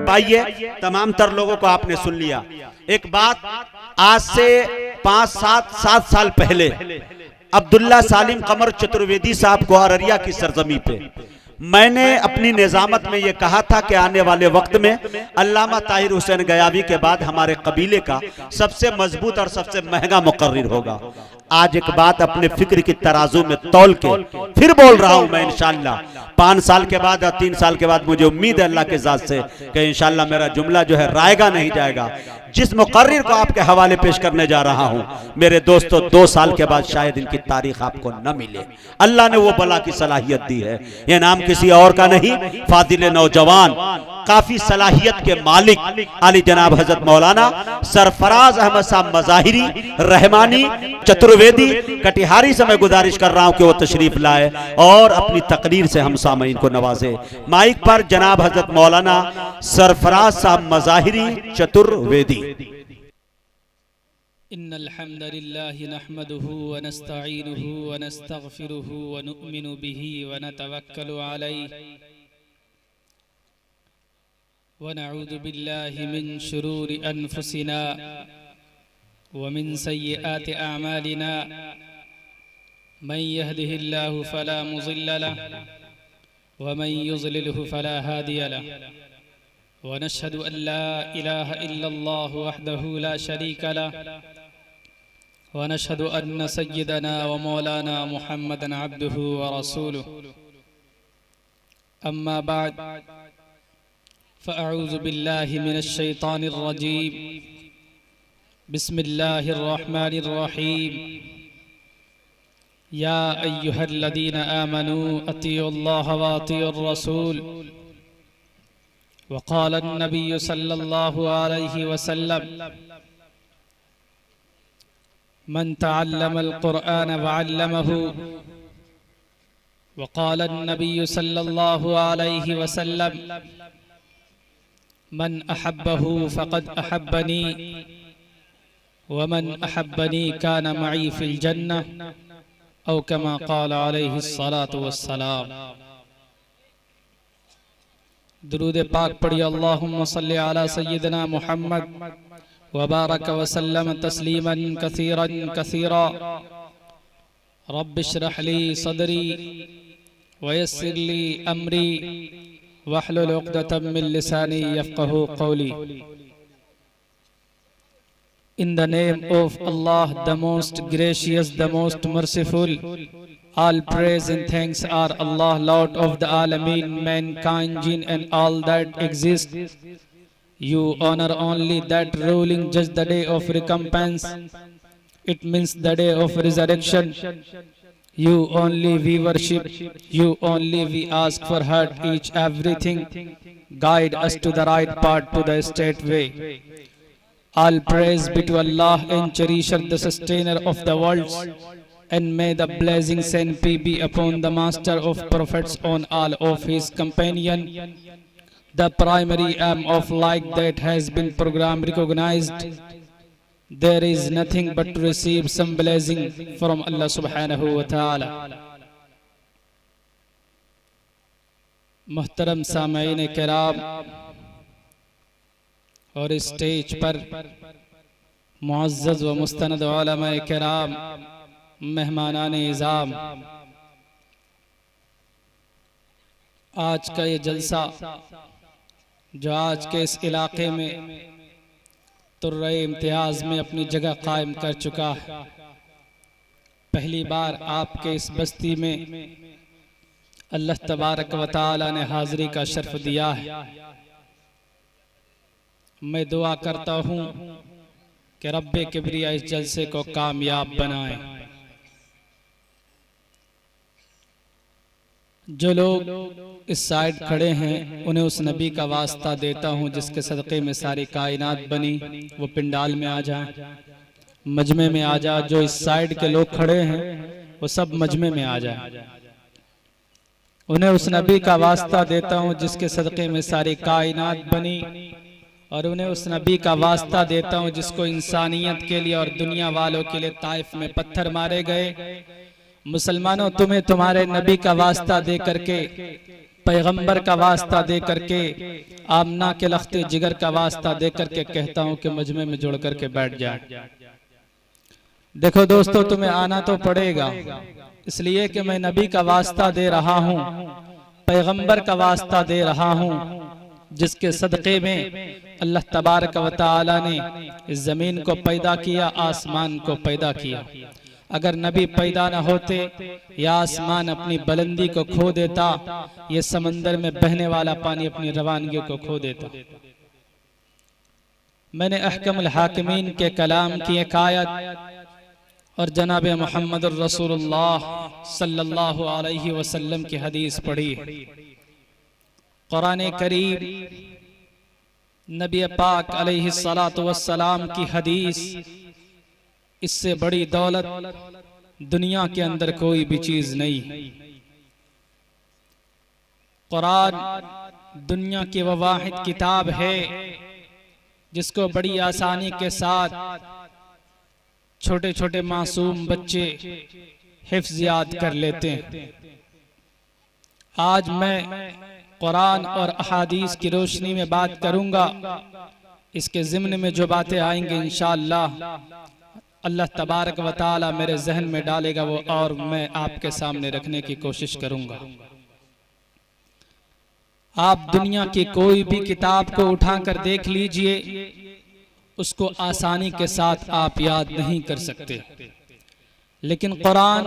भाइये, तमाम तर लोगों को आपने सुन लिया। एक बात, आज से 5-7 साल पहले अब्दुल्ला सालिम कमर चतुर्वेदी साहब को अररिया की सरजमी पे मैंने अपनी निजामत में यह कहा था कि आने वाले वक्त में अल्लामा ताहिर हुसैन गयावी के बाद हमारे कबीले का सबसे मजबूत और सबसे महंगा मुकर्रिर होगा। आज एक बात अपने फिक्र की तराजू में तौल के फिर बोल रहा हूं मैं, इंशाअल्लाह 5 साल के बाद या 3 साल के बाद मुझे उम्मीद है अल्लाह के ज़ात से कि इंशाअल्लाह मेरा जुमला जो है रायगा नहीं जाएगा। जिस मुकर्रिर को आपके हवाले पेश करने जा रहा हूं मेरे दोस्तों, 2 साल के बाद शायद इनकी तारीख आपको न मिले। अल्लाह ने वो बला की सलाहियत दी है, ये नाम किसी और का नहीं, फादिल नौजवान, काफी सलाहियत के मालिक आली जनाब हजरत मौलाना सरफराज अहमद साहब मज़ाहिरी रहमानी चतुर्वेदी कटिहारी से मैं गुजारिश कर रहा हूं कि वो तशरीफ लाए और अपनी तकरीर से हम सामईन को नवाजे। माइक पर जनाब हजरत मौलाना सरफराज साहब मज़ाहिरी चतुर्वेदी। इन्नल हम्दुलिल्लाहि नहमदुहु व नस्तईनुहु व नस्तगफिरुहु व नु'मिनु बिही व नतवक्कलु अलैहि व नऊज़ु बिल्लाहि मिन शुरूरि अनफुसिना व मिन सय्यिआति अअमालिना मन यहदिहिल्लाहु फला मुज़िल्ल लहु व मन युज़लिलहु फला हादिय लहु व नशहदु अन ला इलाहा इल्लल्लाहु वहदहु ला शरीका लहु व नशहदु अन्न सय्यदना व मौलाना मुहम्मदन अब्दुहु व रसूलुहु। अम्मा बाद फ़अऊज़ु बिल्लाहि मिनश शैतानिर रजीम। बिस्मिल्लाहिर रहमानिर रहीम। या अय्युहल्लज़ीना आमनू अतीउल्लाह व अतीउर रसूल। वक़ाल अन्नबिय्यु सल्लल्लाहु अलैहि वसल्लम मन तअल्लमल क़ुरआन व अल्लमहु। वक़ाल अन्नबिय्यु सल्लल्लाहु अलैहि वसल्लम मन अहब्बहु फ़क़द अहब्बनी व मन अहब्बनी कान मई फ़िल जन्नह औ कमा क़ाल अलैहिस्सलातु वस्सलाम। दुरूद पाक पढ़िए। अल्लाहुम्मा सल्लि अला सय्यिदना मुहम्मद व बारक व सल्लम तस्लीमन कसीरन कसीरा। रब्बि इश्रह ली सदरी व यस्सिर ली अमरी वहलुल उक़दतम मिन लिसानी यफ़क़हू क़ौली। In the name of Allah, the most gracious, the most merciful, all praise and thanks are Allah, Lord of the Alameen, mankind, jinn and all that exist. You honor only that ruling judge, the day of recompense. It means the day of resurrection. You only we worship, you only we ask for help, each everything. Guide us to the right path, to the straight way. All praise be to Allah and cherisher, the sustainer of the worlds. And may the blessings and peace be upon the master of prophets, on all of his companion. The primary aim of light that has been program recognized. There is nothing but to receive some blessing from Allah subhanahu wa ta'ala. मुहतरम सामईन किराम और stage पर मुअज़्ज़ज़ व मुस्तनद उलमा किराम, मेहमानान इज़ाम, आज का ये जलसा जो आज के इस इलाके में तुर्रे इम्तियाज़ में अपनी जगह कायम कर चुका है, पहली बार आपके इस बस्ती में अल्लाह तबारक व तआला ने हाज़िरी का शर्फ दिया है। मैं दुआ करता हूँ कि रब्बे किब्रिया इस जलसे को कामयाब बनाए। जो लोग इस साइड खड़े हैं उन्हें उस नबी का वास्ता देता हूँ जिसके सदक़े में सारी कायनात बनी, वो पिंडाल में आ जाए, मजमे में आ जाए। जो इस साइड के लोग खड़े हैं वो सब मजमे में आ जाए। उन्हें उस नबी का वास्ता देता हूँ जिसके सदक़े में सारी कायनात बनी, और उन्हें उस नबी का वास्ता देता हूँ जिसको इंसानियत के लिए और दुनिया वालों के लिए ताइफ में पत्थर मारे गए। मुसलमानों, तुम्हें तुम्हारे नबी का वास्ता दे करके पैगंबर का वास्ता दे करके, आमना के लख्ते जिगर का वास्ता दे करके कहता हूं कि मजमे में जुड़ करके बैठ जाए। देखो दोस्तों, तुम्हें आना तो पड़ेगा, इसलिए कि मैं नबी का वास्ता दे रहा हूं, पैगंबर का वास्ता दे रहा हूं, जिसके सदक़े में अल्लाह तबारक व तआला ने इस ज़मीन को पैदा किया, आसमान को पैदा किया। अगर नबी पैदा न होते, या आसमान अपनी बुलंदी को खो देता, ये समंदर में बहने वाला पानी अपनी रवानगी को खो देता। मैंने अहकमुल हाकिमीन के कलाम की एक आयत और जनाब मोहम्मद रसूलुल्लाह सल्लल्लाहु अलैहि वसल्लम की हदीस पढ़ी। कुरान करीम नबी पाक अलैहि सलातु वस्सलाम की हदीस, इससे बड़ी दौलत दुनिया के अंदर कोई भी चीज नहीं। कुरान दुनिया की वह वाहिद किताब है जिसको बड़ी आसानी के साथ छोटे छोटे मासूम बच्चे हिफ्ज़ याद कर लेते हैं। आज मैं कुरान और अहादीस की रोशनी में बात करूंगा। इसके ज़िम्न में जो बातें आएंगी इंशाअल्लाह अल्लाह तबारक व तआला मेरे जहन में डालेगा, वो और मैं आपके सामने रखने की कोशिश करूंगा। आप दुनिया की कोई भी किताब को उठाकर देख लीजिए, उसको आसानी के साथ आप याद नहीं कर सकते, लेकिन कुरान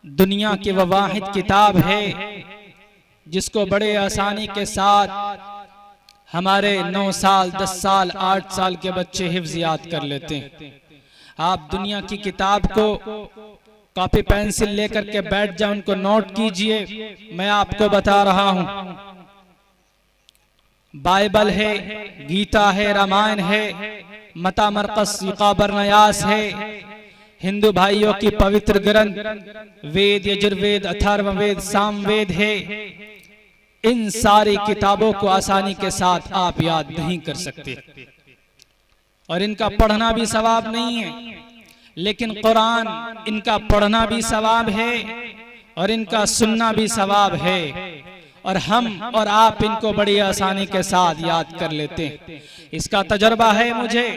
दुनिया की वह वाहिद किताब है जिसको बड़े आसानी के साथ हमारे 9 साल 10 साल 8 साल के बच्चे हिफ्ज़ याद कर लेते हैं। आप दुनिया की किताब को कॉपी पेंसिल लेकर के बैठ जाओ, उनको नोट कीजिए। मैं आपको बता रहा हूं, बाइबल है, गीता है, रामायण है, मता मरकस बरनयास है, हिंदू भाइयों की पवित्र ग्रंथ वेद, यजुर्वेद, अथर्ववेद, सामवेद है। इन सारी किताबों को आसानी के साथ आप याद नहीं कर सकते और इनका पढ़ना भी सवाब नहीं है, लेकिन कुरान इनका पढ़ना भी सवाब है और इनका सुनना भी सवाब है, और हम और आप इनको बड़ी आसानी के साथ याद कर लेते हैं। इसका तजुर्बा है मुझे,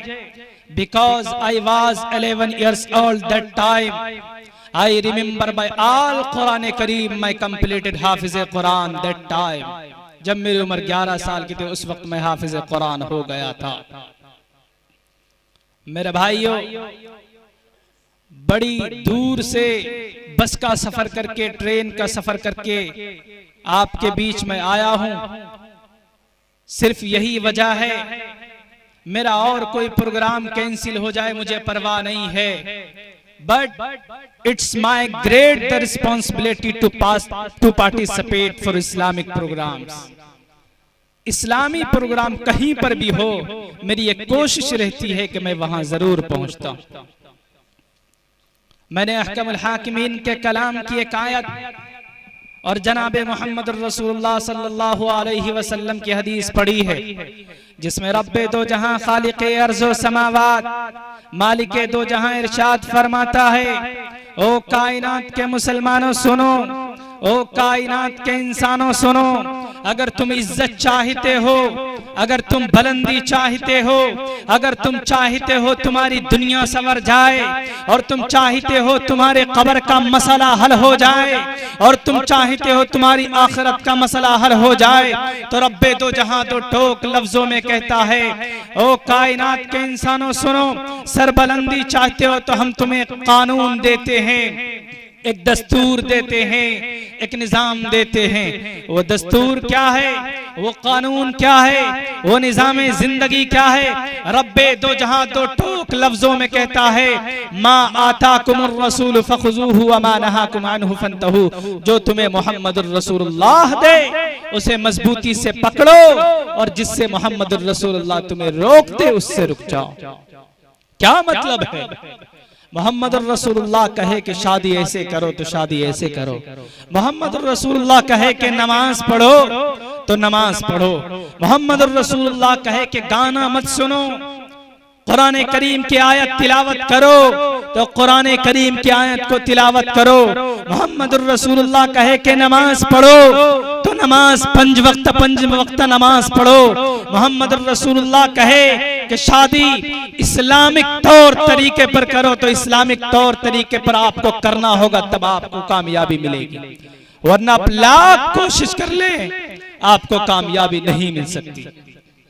because I was 11 years old that time. I remember by all Quran करीम मैं completed Hafiz Quran that time. जब मेरी उम्र 11 साल की थी, उस वक्त मैं हाफिज कुरान हो गया था। मेरे भाइयों, बड़ी दूर से बस का सफर करके, ट्रेन का सफर करके आपके बीच में आया हूं। सिर्फ यही वजह है, मेरा और कोई प्रोग्राम कैंसिल हो जाए मुझे परवाह नहीं है, but it's my great the responsibility to participate for Islamic programs. इस्लामी प्रोग्राम कहीं पर भी हो, मेरी एक कोशिश रहती है कि मैं वहां जरूर पहुंचता हूं। मैंने अहकमुल हाकिमीन के कलाम की एक आयत और जनाब मोहम्मद रसूलुल्लाह सल्लल्लाहु अलैहि वसल्लम की हदीस पढ़ी है, जिसमें रब्बे दो जहां खालिक़े अर्ज़ो समावात मालिके दो जहां इरशाद फरमाता है, ओ कायनात के मुसलमानों सुनो, ओ कायनात के इंसानों सुनो, अगर तुम इज्जत चाहते हो, अगर तुम बुलंदी चाहते हो, अगर तुम चाहते हो तुम्हारी दुनिया संवर जाए, और तुम चाहते हो तुम्हारे कब्र का मसला हल हो जाए, और तुम चाहते हो तुम्हारी आखिरत का मसला हल हो जाए, तो रब्बे दो जहां दो ठोक लफ्जों में कहता है, ओ कायनात के इंसानों सुनो, सरबुलंदी चाहते हो तो हम तुम्हें कानून देते हैं, एक दस्तूर देते हैं, एक निजाम देते हैं। वो दस्तूर क्या है, वो कानून क्या है, वो निजाम जिंदगी क्या है? रब्बे दो जहां दो ठोक लफ्जों में कहता है, मा आताकुमुर रसूल फखुजूहु व मा नहाकुम अन्हु फंतहू। जो तुम्हें मोहम्मदुर रसूलुल्लाह दे उसे मजबूती से पकड़ो, और जिससे मोहम्मदुर रसूलुल्लाह तुम्हें रोक दे उससे रुक जाओ। क्या मतलब है? मोहम्मद रसूलुल्लाह कहे कि शादी ऐसे करो तो शादी ऐसे करो, मोहम्मद रसूलुल्लाह कहे कि नमाज पढ़ो तो नमाज पढ़ो, मोहम्मद रसूलुल्लाह कहे कि गाना मत सुनो, कुरान करीम की आयत तिलावत करो तो कुरान करीम की आयत को तिलावत करो। मोहम्मदुर रसूलुल्लाह कहे कि नमाज पढ़ो तो नमाज 5 वक्त नमाज पढ़ो। मोहम्मदुर रसूलुल्लाह कहे कि शादी इस्लामिक तौर तरीके पर करो तो इस्लामिक तौर तरीके पर आपको करना होगा, तब आपको कामयाबी मिलेगी, वरना आप लाख कोशिश कर ले आपको कामयाबी नहीं मिल सकती।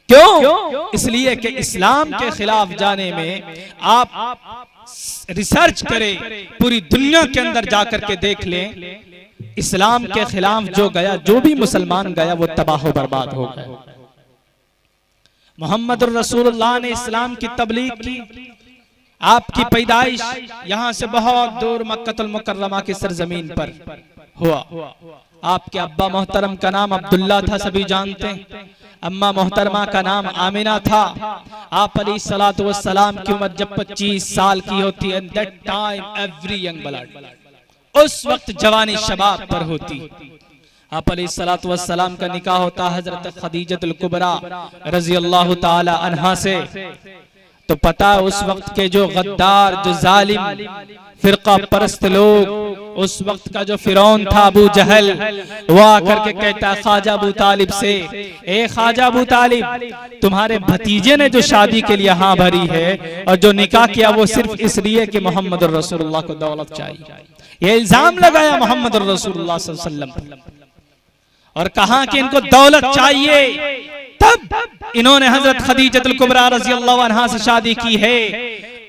क्यों? इसलिए कि इस्लाम के खिलाफ जाने में आप रिसर्च करें, पूरी दुनिया के अंदर जाकर के देख लें, इस्लाम के खिलाफ जो गया, जो भी मुसलमान गया वो तबाह बर्बाद हो गया। मोहम्मद रसूलुल्लाह ने इस्लाम की तबलीग की। आपकी पैदाइश यहां से बहुत दूर मक्कतुल मुकर्रमा की सरजमीन पर हुआ। आपके अब्बा मोहतरम का नाम अब्दुल्ला था, सभी जानते हैं। अम्मा मोहतरमा का नाम आमिना था। आप अलैहिस्सलातु वस्सलाम की उम्र जब 25 साल की होती है, that time every young blood, उस वक्त जवानी शबाब पर होती। आप अलैहिस्सलातु वस्सलाम का निकाह होता हजरत खदीजतुल कुबरा रजी अल्लाह ताला अन्हा से। तो पता उस वक्त के जो गद्दार, जो जालिम फिरका परस्त लोग, उस वक्त का जो फिरौन था अबू जहल, वो आकर के कहता ख्वाजा अबू तालिब से, ए ख्वाजा अबू तालिब, तुम्हारे भतीजे ने जो शादी के लिए हाँ भरी है और जो निकाह किया वो सिर्फ इसलिए कि मोहम्मद रसूलुल्लाह को दौलत चाहिए। ये इल्जाम लगाया मोहम्मद रसूलुल्लाह सल्लल्लाहु अलैहि वसल्लम और कहा कि इनको दौलत चाहिए। तब इन्होंने हजरत खदीजतुल कुबरा रज़ी अल्लाहु अन्हा से शादी की है।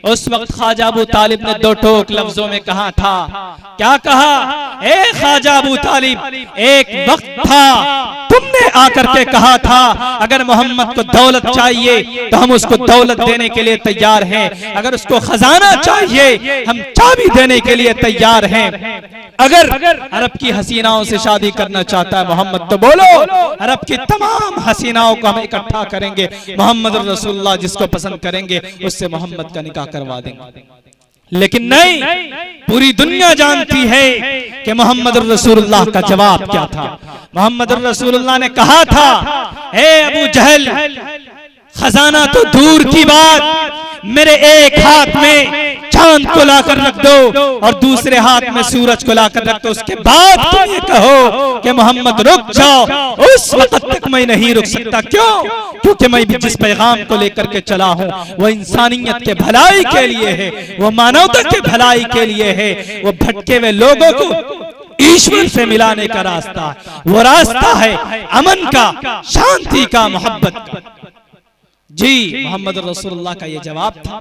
उस वक्त ख्वाजा अबू तालिब ने 2 टोक लफ्जों में कहा था। क्या कहा? ए ख्वाजा अबू तालिब, एक वक्त था तुमने आकर के कहा था अगर मोहम्मद को दौलत चाहिए तो हम उसको दौलत देने के लिए तैयार हैं, अगर उसको खजाना चाहिए हम चाबी देने के लिए तैयार हैं। अगर अरब की हसीनाओं से शादी करना चाहता है मोहम्मद तो बोलो, अरब की तमाम हसीनाओं को हम इकट्ठा करेंगे, मोहम्मद रसूलुल्लाह जिसको पसंद करेंगे उससे मोहम्मद का निकाह करवा देंगे। लेकिन नहीं, पूरी दुनिया जानती है कि मोहम्मद रसूलुल्लाह का जवाब क्या था। मोहम्मद रसूलुल्लाह ने कहा था, ए अबू जहल, खजाना तो दूर की बात, मेरे एक हाथ में चांद को लाकर रख दो और दूसरे हाथ में सूरज को लाकर रख दो, उसके बाद तुम ये कहो कि मोहम्मद रुक जाओ, उस वक्त तक मैं नहीं रुक सकता। क्यों? क्योंकि मैं भी जिस पैगाम को लेकर के चला हूं वो इंसानियत के भलाई के लिए है, वो मानवता के भलाई के लिए है, वो भटके हुए लोगों को ईश्वर से मिलाने का रास्ता, वो रास्ता है अमन का, शांति का, मोहब्बत का। जी, मोहम्मद रसूलुल्लाह का ये जवाब था।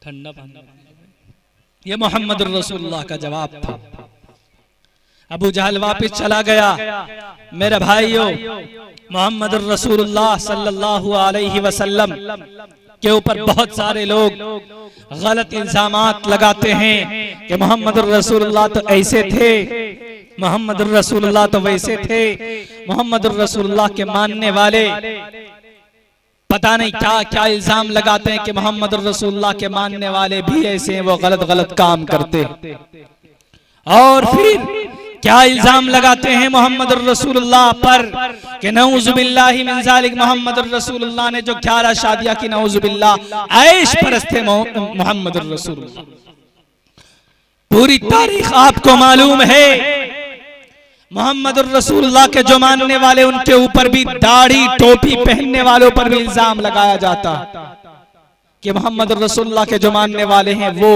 ठंडा पानी, ये मोहम्मद रसूलुल्लाह का जवाब था। अबू जहल वापस चला गया। मेरे भाइयों, मोहम्मद रसूलुल्लाह सल्लल्लाहु अलैहि वसल्लम के ऊपर बहुत सारे लोग गलत इल्जामात लगाते हैं कि मोहम्मद रसूलुल्लाह तो ऐसे थे, मोहम्मद रसूलुल्लाह तो वैसे थे। मोहम्मद रसूलुल्लाह के मानने वाले पता नहीं क्या क्या इल्जाम लगाते हैं कि मोहम्मद रसूलुल्लाह के मानने वाले भी ऐसे हैं, वो गलत गलत काम करते हैं। और फिर क्या इल्जाम लगाते हैं मोहम्मद रसूलुल्लाह पर कि नऊजुबिल्लाहि मिन ज़ालिक, मोहम्मद रसूलुल्लाह ने जो 11 शादियां की, नऊजुबिल्लाह, ऐश परस्त थे मोहम्मद रसूलुल्लाह। पूरी तारीख आपको मालूम है। मोहम्मद रसूलुल्लाह के जो मानने वाले उनके ऊपर भी दाढ़ी टोपी पहनने वालों पर भी इल्जाम लगाया जाता कि मोहम्मद रसूलुल्लाह के जो मानने वाले हैं वो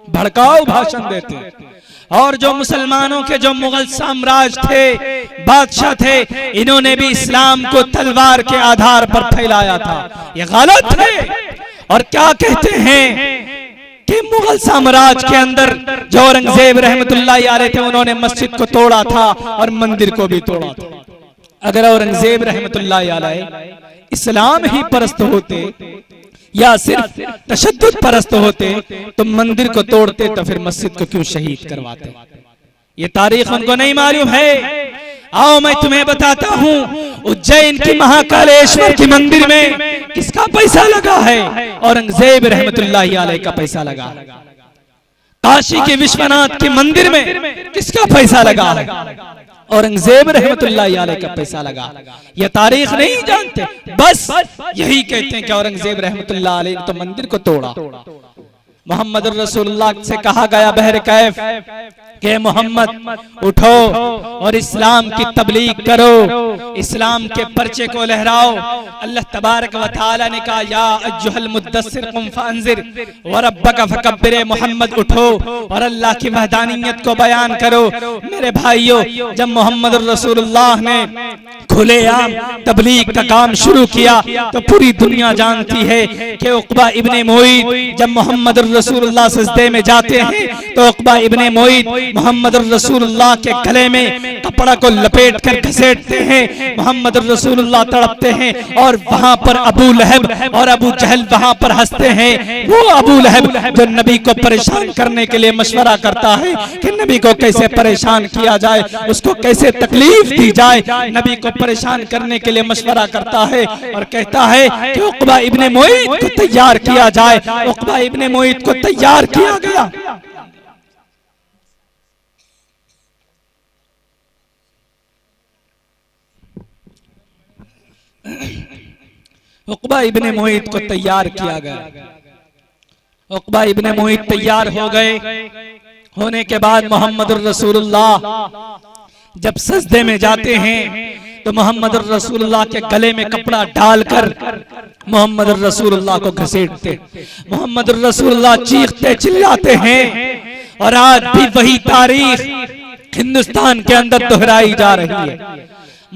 भड़काऊ भाषण देते। और जो मुसलमानों के जो मुगल साम्राज्य थे, बादशाह थे, इन्होंने भी इस्लाम को तलवार के आधार पर फैलाया था। ये गलत है। और क्या कहते हैं कि मुगल साम्राज्य के अंदर जो औरंगजेब रहमतुल्लाह अलैह थे, उन्होंने मस्जिद को तोड़ा था और मंदिर को भी तोड़ा था। अगर औरंगजेब रहमतुल्लाह अलैह इस्लाम ही परस्त होते या सिर्फ तशद्दुद परस्त होते तो मंदिर को तोड़ते, तो फिर मस्जिद को क्यों शहीद करवाते? ये तारीख उनको नहीं मालूम है। आओ मैं तुम्हें बताता हूँ, उज्जैन की महाकालेश्वर के मंदिर में किसका पैसा लगा है? औरंगजेब रहमतुल्लाह अलैह का पैसा लगा। काशी के विश्वनाथ के मंदिर में किसका पैसा लगा है? औरंगजेब रहमतुल्लाह अलैह का पैसा लगा। ये तारीख नहीं जानते, बस यही कहते हैं कि औरंगजेब रहमतुल्लाह अलैह ने तो मंदिर को तोड़ा। मोहम्मद रसूलुल्लाह से कहा गया बहर कैफ के मोहम्मद उठो और इस्लाम की तबलीग करो, इस्लाम के पर्चे को लहराओ। अल्लाह तबारक व तआला ने कहा या अय्युहल मुद्दस्सिर कुम फअंजिर व रब्बक फकब्बिर, मोहम्मद उठो और अल्लाह की वहदानियत को बयान करो। मेरे भाइयों, जब मोहम्मद रसूलुल्लाह ने खुलेआम तबलीग का काम शुरू किया तो पूरी दुनिया जानती है कि उक़बा इब्ने मुईद जब मोहम्मद रसूलुल्लाह सजदे में जाते हैं तो उक़बा इब्ने मुईद मोहम्मद रसूलुल्लाह के गले में कपड़ा को लपेट कर घसीटते हैं। मोहम्मद रसूलुल्लाह तड़पते हैं और वहां पर अबू लहब और अबू जहल वहां पर हंसते हैं। वो अबू लहब जो नबी को परेशान करने के लिए मशवरा करता है कि नबी को कैसे परेशान किया जाए, उसको कैसे तकलीफ दी जाए, नबी को परेशान करने के लिए मशवरा करता है और कहता है कि उक़बा इब्ने मुईद को तैयार किया जाए। उक़बा इब्ने मुईद को तैयार किया गया। उक़बा इब्ने मुईद को तैयार किया गया। उक़बा इब्ने मुईद तैयार हो गए। होने के बाद मोहम्मद रसूलुल्लाह जब सजदे में जाते हैं तो मोहम्मद रसूलुल्लाह के गले में कपड़ा डालकर मोहम्मद रसूलुल्लाह को घसीटते। मोहम्मद रसूलुल्लाह चीखते चिल्लाते हैं और आज भी वही तारीख हिंदुस्तान के अंदर दोहराई जा रही है।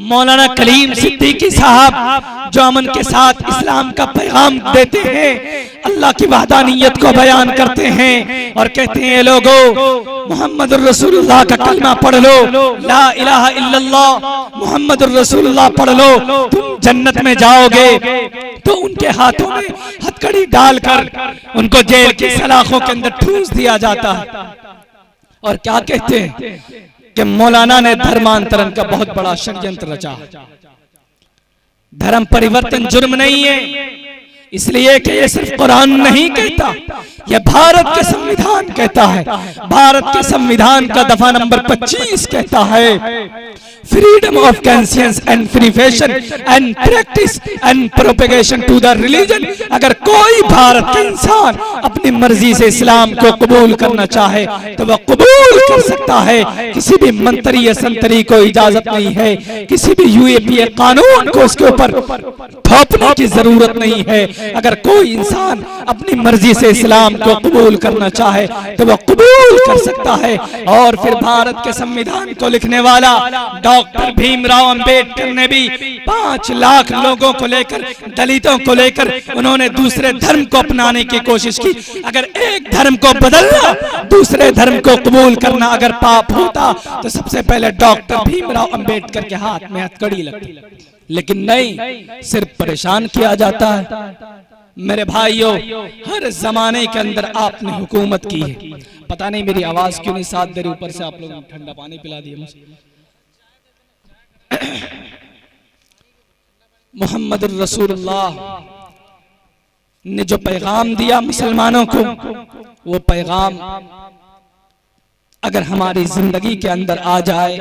मौलाना कलीम सिद्दीकी साहब जो अमन के साथ इस्लाम का पैगाम देते हैं, अल्लाह की वहदानियत को बयान करते हैं और कहते हैं लोगों मोहम्मद रसूलुल्लाह का कलमा पढ़ लो, ला इलाहा इल्लल्लाह मोहम्मद रसूलुल्लाह पढ़ लो, तुम जन्नत में जाओगे। तो उनके हाथों में हथकड़ी डालकर उनको जेल की सलाखों के अंदर ठूंस दिया जाता है। और क्या कहते हैं कि मौलाना ने धर्मांतरण का बहुत बड़ा षड्यंत्र रचा। धर्म परिवर्तन जुर्म नहीं है, इसलिए कि ये सिर्फ कुरान नहीं कहता, यह भारत के संविधान कहता है। भारत के संविधान का दफा नंबर 25 कहता है freedom of conscience and free fashion and practice and propagation to the religion. अगर कोई भारत का इंसान अपनी मर्जी से इस्लाम को कबूल करना चाहे तो वह कबूल कर सकता है। किसी भी मंत्री या संतरी को इजाजत नहीं है, किसी भी यूएपीए कानून को उसके ऊपर थोपने की जरूरत नहीं है। अगर कोई इंसान अपनी मर्जी से इस्लाम को कबूल करना चाहे तो वह कबूल कर सकता है। और फिर भारत के संविधान को लिखने वाला डॉक्टर भीमराव अंबेडकर ने भी 5 लाख लोगों को लेकर, दलितों को लेकर उन्होंने दूसरे धर्म को अपनाने की कोशिश की। अगर एक धर्म को बदलना, दूसरे धर्म को कबूल करना अगर पाप होता तो सबसे पहले डॉक्टर भीमराव अंबेडकर के हाथ में हथकड़ी लगती, लेकिन नहीं, सिर्फ परेशान किया जाता है। मेरे भाइयों, हर जमाने के अंदर आपने हुकूमत की है। पता नहीं मेरी आवाज क्यों नहीं साथ दे रही, ऊपर से आप लोगों ने ठंडा पानी पिला दिया मुझे। मोहम्मद रसूलुल्लाह ने जो पैगाम दिया मुसलमानों को, वो पैगाम अगर हमारी जिंदगी के अंदर आ जाए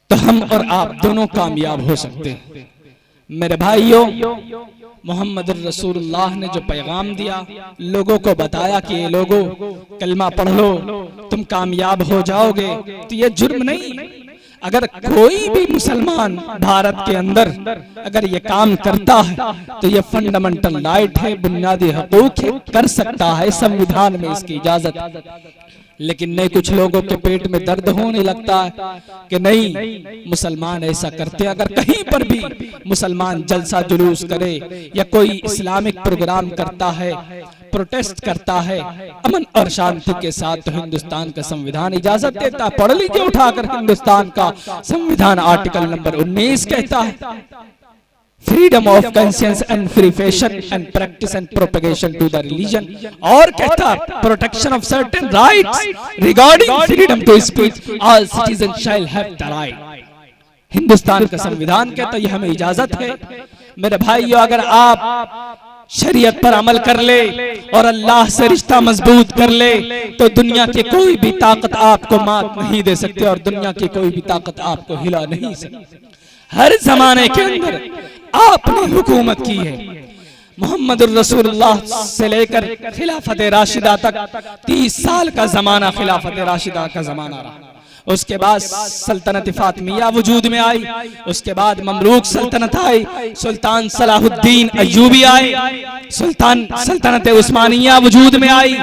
तो हम और आप दोनों कामयाब हो सकते हैं। मेरे भाइयों, मोहम्मद रसूलुल्लाह ने जो पैगाम दिया, लोगों को बताया कि ये लोगों कलमा पढ़ लो, तुम कामयाब हो जाओगे, तो ये जुर्म नहीं। अगर कोई भी मुसलमान भारत के अंदर अगर ये काम करता है तो ये फंडामेंटल राइट है, बुनियादी हकूक है, कर सकता है, संविधान में इसकी इजाजत। लेकिन नहीं, कुछ लोगों के पेट में दर्द होने लगता है कि नहीं मुसलमान ऐसा करते। अगर कहीं पर भी मुसलमान जलसा जुलूस करे या कोई इस्लामिक प्रोग्राम करता है, प्रोटेस्ट करता है अमन और शांति के साथ, तो हिंदुस्तान का संविधान इजाजत देता है। पढ़ लीजिए उठाकर, हिंदुस्तान का संविधान आर्टिकल नंबर 19 कहता है freedom of conscience and free fashion and practice and propagation to the religion. और कहता है protection of certain rights regarding freedom to speech, all citizen shall have the right. Hindustan का संविधान कहता है ये हमें इजाजत है। मेरे भाइयों, अगर आप शरीयत पर अमल कर ले और अल्लाह से रिश्ता मजबूत कर ले, तो दुनिया की कोई भी ताकत आपको मात नहीं दे सकती और दुनिया की कोई भी ताकत आपको हिला नहीं सकती। हर जमाने के अंदर आपने हुकूमत की है। मोहम्मद रसूलुल्लाह से लेकर खिलाफत राशिदा तक 30 साल का जमाना खिलाफत राशिदा का जमाना रहा। उसके बाद सल्तनत फातिमिया वजूद में आई, उसके बाद ममलूक सल्तनत आई, सुल्तान सलाहुद्दीन अय्यूबी आए, सल्तनत उस्मानिया वजूद में आई,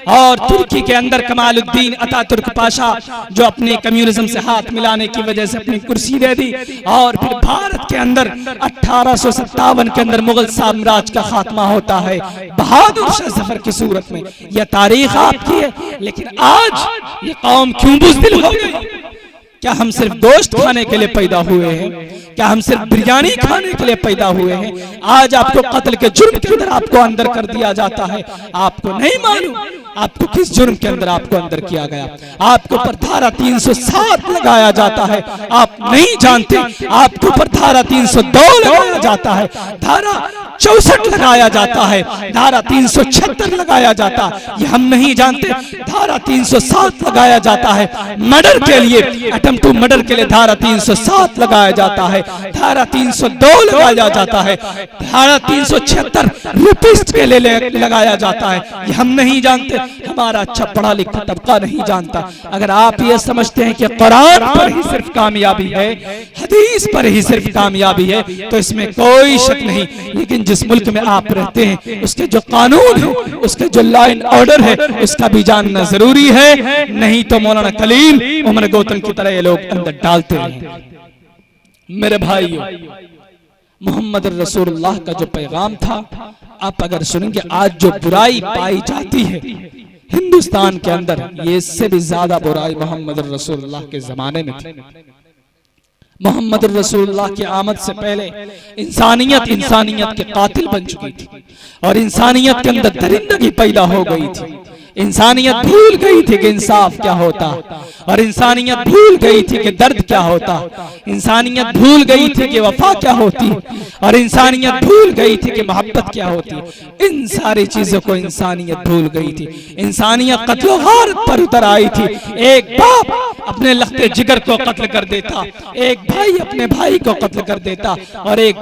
और तुर्की के अंदर कमालुद्दीन अतातुर्क पाशा जो अपने कम्युनिज्म से हाथ मिलाने की वजह से अपनी कुर्सी दे दी, और फिर भारत के अंदर 1857 के अंदर मुगल साम्राज्य का खात्मा होता है बहादुर शाह जफर की सूरत में। यह तारीख आपकी है, लेकिन आज ये कौम क्यों बुज़दिल हो गई? क्या हम सिर्फ गोश्त खाने के लिए पैदा हुए हैं? क्या हम सिर्फ बिरयानी खाने के लिए पैदा हुए हैं? आज आपको कत्ल के जुर्म के अंदर आपको अंदर कर दिया जाता है, आपको नहीं मालूम आपको किस जुर्म के अंदर आपको अंदर किया गया। आपको पर धारा 307 लगाया जाता है, आप नहीं जानते। आपको पर धारा 302 लगाया जाता है, धारा 64 लगाया जाता है, धारा 376 लगाया जाता है, ये हम नहीं जानते। धारा 307 लगाया जाता है मर्डर के लिए, अटेम्प्ट टू मर्डर के लिए धारा 307 लगाया जाता है, धारा 302 लगाया जाता है, धारा 376 रेपिस्ट के लिए लगाया जाता है, ये हम नहीं जानते। हमारा अच्छा पढ़ा लिखा तबका नहीं जानता। अगर आप ये समझते हैं कि कुरान पर ही सिर्फ कामयाबी है, हदीस पर ही सिर्फ कामयाबी है, तो इसमें कोई शक नहीं। लेकिन जिस मुल्क में आप रहते हैं उसके जो कानून है, उसके जो लॉ एंड ऑर्डर है, उसका भी जानना जरूरी है। नहीं तो मौलाना कलीम उमर गौतम की तरह ये लोग अंदर डालते हैं। मेरे भाइयों, मोहम्मद रसूलुल्लाह का जो पैगाम था, आप अगर सुनेंगे आज जो बुराई पाई जाती है हिंदुस्तान के अंदर, ये इससे भी ज्यादा बुराई मोहम्मद रसूलुल्लाह के जमाने में थी। मोहम्मद रसूलुल्लाह की आमद से पहले इंसानियत के कातिल बन चुकी थी और इंसानियत के अंदर दरिंदगी पैदा हो गई थी। इंसानियत भूल गई थी कि इंसाफ क्या होता, और इंसानियत भूल गई थी कि दर्द क्या होता, इंसानियत भूल गई थी कि वफा क्या होती, और इंसानियत भूल गई थी कि मोहब्बत क्या होती। इन सारी चीजों को इंसानियत भूल गई थी। इंसानियत कत्ल गारत पर उतर आई थी। एक बाप अपने लख्ते जिगर को कत्ल कर देता, एक भाई अपने भाई को कत्ल कर देता, और एक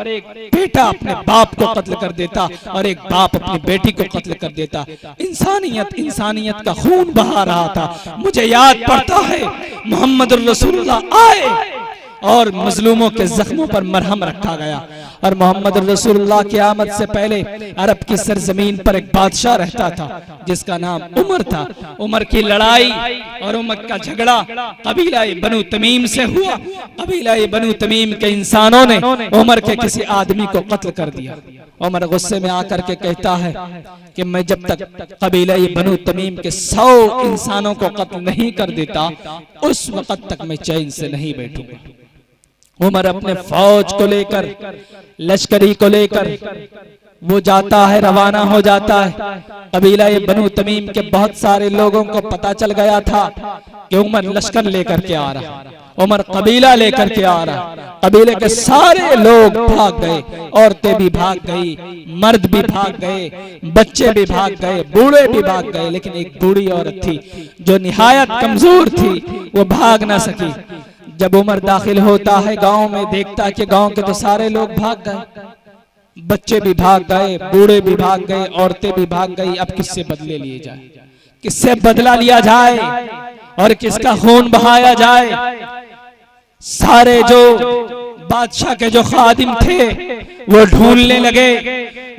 बेटा अपने बाप को कत्ल कर देता, और एक बाप अपनी बेटी को कत्ल कर देता। इंसानियत का खून बहा रहा था। मुझे याद पड़ता है मोहम्मद रसूलुल्लाह आए और मजलूमों के जख्मों पर मरहम रखा गया। और मोहम्मद रसूलुल्लाह की आमद से पहले अरब की सरजमीन पर एक बादशाह रहता था जिसका नाम उमर था। उमर की लड़ाई और उमर का झगड़ा कबीला बनु तमीम से हुआ। कबीला बनु तमीम के इंसानों ने उमर के किसी आदमी को कत्ल कर दिया। उमर गुस्से में आकर के कहता है कि मैं जब तक कबीला बनु तमीम के 100 इंसानों को कत्ल नहीं कर देता उस वक्त तक मैं चैन से नहीं बैठूंगा। उमर अपने फौज को लेकर, लश्करी को लेकर वो जाता है, रवाना हो जाता है। कबीला बनु तमीम के बहुत सारे लोगों को पता चल गया था कि उमर लश्कर लेकर के आ रहा, उमर कबीला लेकर के आ रहा। कबीले के सारे लोग भाग गए, औरतें भी भाग गई, मर्द भी भाग गए, बच्चे भी भाग गए, बूढ़े भी भाग गए। लेकिन एक बूढ़ी औरत थी जो निहायत कमजोर थी, वो भाग ना सकी। जब उमर दाखिल होता है गांव में, देखता कि गांव के तो सारे लोग भाग गए, बच्चे भी भाग गए, बूढ़े भी भाग गए, औरतें भी भाग गई। अब किससे बदले लिए जाए, किससे बदला लिया जाए और किसका खून बहाया जाए? सारे जो बादशाह के जो खादिम थे वो ढूंढने लगे।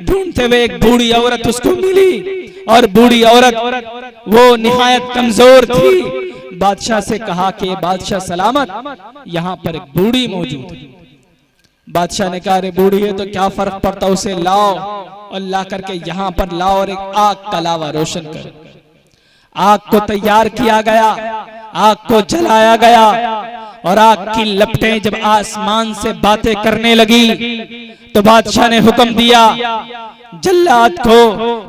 ढूंढते हुए एक बूढ़ी औरत उसको मिली, और बूढ़ी औरत वो निहायत कमजोर थी। बादशाह से कहा कि बादशाह सलामत, यहाँ पर एक बूढ़ी मौजूद है। बादशाह ने कहा, अरे बूढ़ी है तो क्या फर्क पड़ता, उसे लाओ और ला करके यहाँ पर लाओ और एक आग का लावा रोशन कर। आग को तैयार किया गया, आग को जलाया गया, और आग की लपटें जब आसमान से बातें करने लगी तो बादशाह ने हुक्म दिया जल्लाद को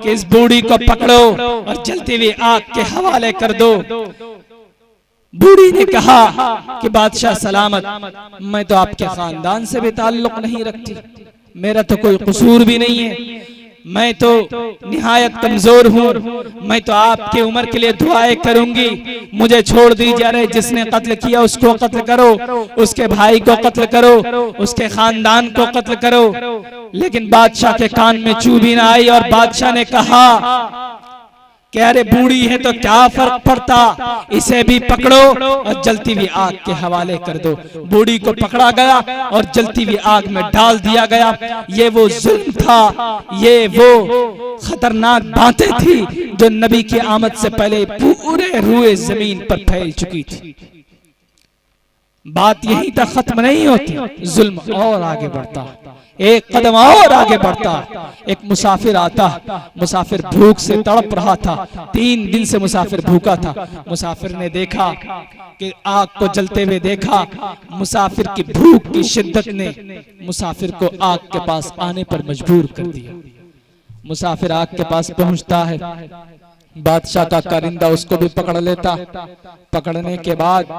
कि इस बूढ़ी को पकड़ो और जलती हुई आग के हवाले कर दो। बूढ़ी ने कहा कि बादशाह सलामत, मैं तो आपके खानदान से भी ताल्लुक नहीं रखती, मेरा तो कोई कसूर भी नहीं है, मैं तो निहायत कमजोर हूँ, मैं तो आपकी उम्र के लिए दुआएं करूंगी, मुझे छोड़ दीजिए। अरे जिसने कत्ल किया उसको कत्ल करो, उसके भाई को कत्ल करो, उसके खानदान को कत्ल करो। लेकिन बादशाह के कान में चूभी ना आई और बादशाह ने कहा कि अरे बूढ़ी है तो क्या फर्क पड़ता, इसे भी पकड़ो और जलती हुई आग के हवाले कर दो। बूढ़ी को पकड़ा गया और जलती हुई आग में डाल दिया गया। ये वो जुल्म था, ये वो खतरनाक बातें थी जो नबी की आमद से पहले पूरे रूए जमीन पर फैल चुकी थी। बात यहीं तक खत्म नहीं होती, जुल्म और आगे बढ़ता, एक कदम और आगे बढ़ता। एक मुसाफिर आता, मुसाफिर भूख से तड़प रहा था, 3 दिन से मुसाफिर भूखा था। मुसाफिर ने देखा कि आग को जलते हुए देखा, मुसाफिर की भूख की शिद्दत ने मुसाफिर को आग के पास आने पर मजबूर कर दिया। मुसाफिर आग के पास पहुंचता है, बादशाह का कारिंदा उसको भी पकड़ लेता। पकड़ने के बाद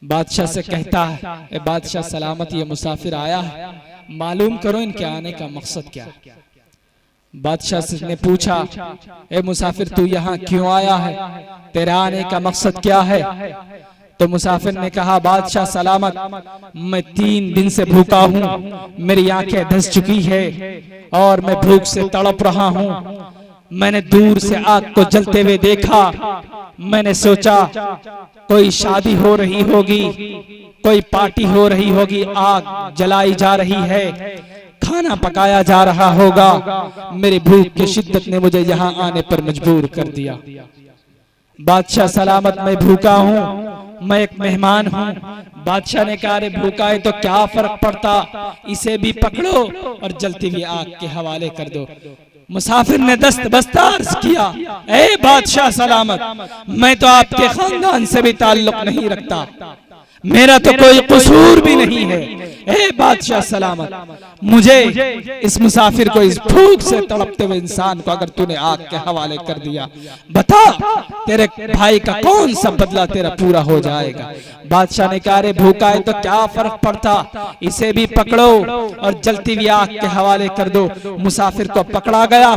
बादशाह से कहता है, ए बादशाह सलामत, ये मुसाफिर आया है, मालूम करो इनके आने का मकसद क्या है। बादशाह ने पूछा, ए मुसाफिर तू यहाँ क्यों आया है, तेरा आने का मकसद क्या है। तो मुसाफिर ने कहा, बादशाह सलामत, मैं 3 दिन से भूखा हूँ, मेरी आंखें धंस चुकी है और मैं भूख से तड़प रहा हूँ। मैंने दूर से आग को जलते हुए देखा, मैंने सोचा कोई शादी हो रही होगी, कोई पार्टी हो रही होगी, आग जलाई जा रही है, खाना पकाया जा रहा होगा। मेरी भूख की शिद्दत ने मुझे यहाँ आने पर मजबूर कर दिया। बादशाह सलामत, मैं भूखा हूँ, मैं एक मेहमान हूँ। बादशाह ने कहा, अरे भूखा है तो क्या फर्क पड़ता, इसे भी पकड़ो और जलती हुई आग के हवाले कर दो। मुसाफिर ने दस्त बस्ता अर्ज किया, ए बादशाह सलामत, मैं तो आपके खानदान से भी ताल्लुक नहीं रखता, मेरा तो कोई कसूर भी नहीं है। ए बादशाह सलामत, मुझे इस मुसाफिर को, इस भूख से तड़पते हुए इंसान को अगर तूने आग के हवाले कर दिया, बता तेरे भाई का कौन सा बदला तेरा पूरा हो जाएगा। बादशाह ने कहा, अरे भूखा है तो क्या फर्क पड़ता, इसे भी पकड़ो और जलती हुई आग के हवाले कर दो। मुसाफिर को पकड़ा गया,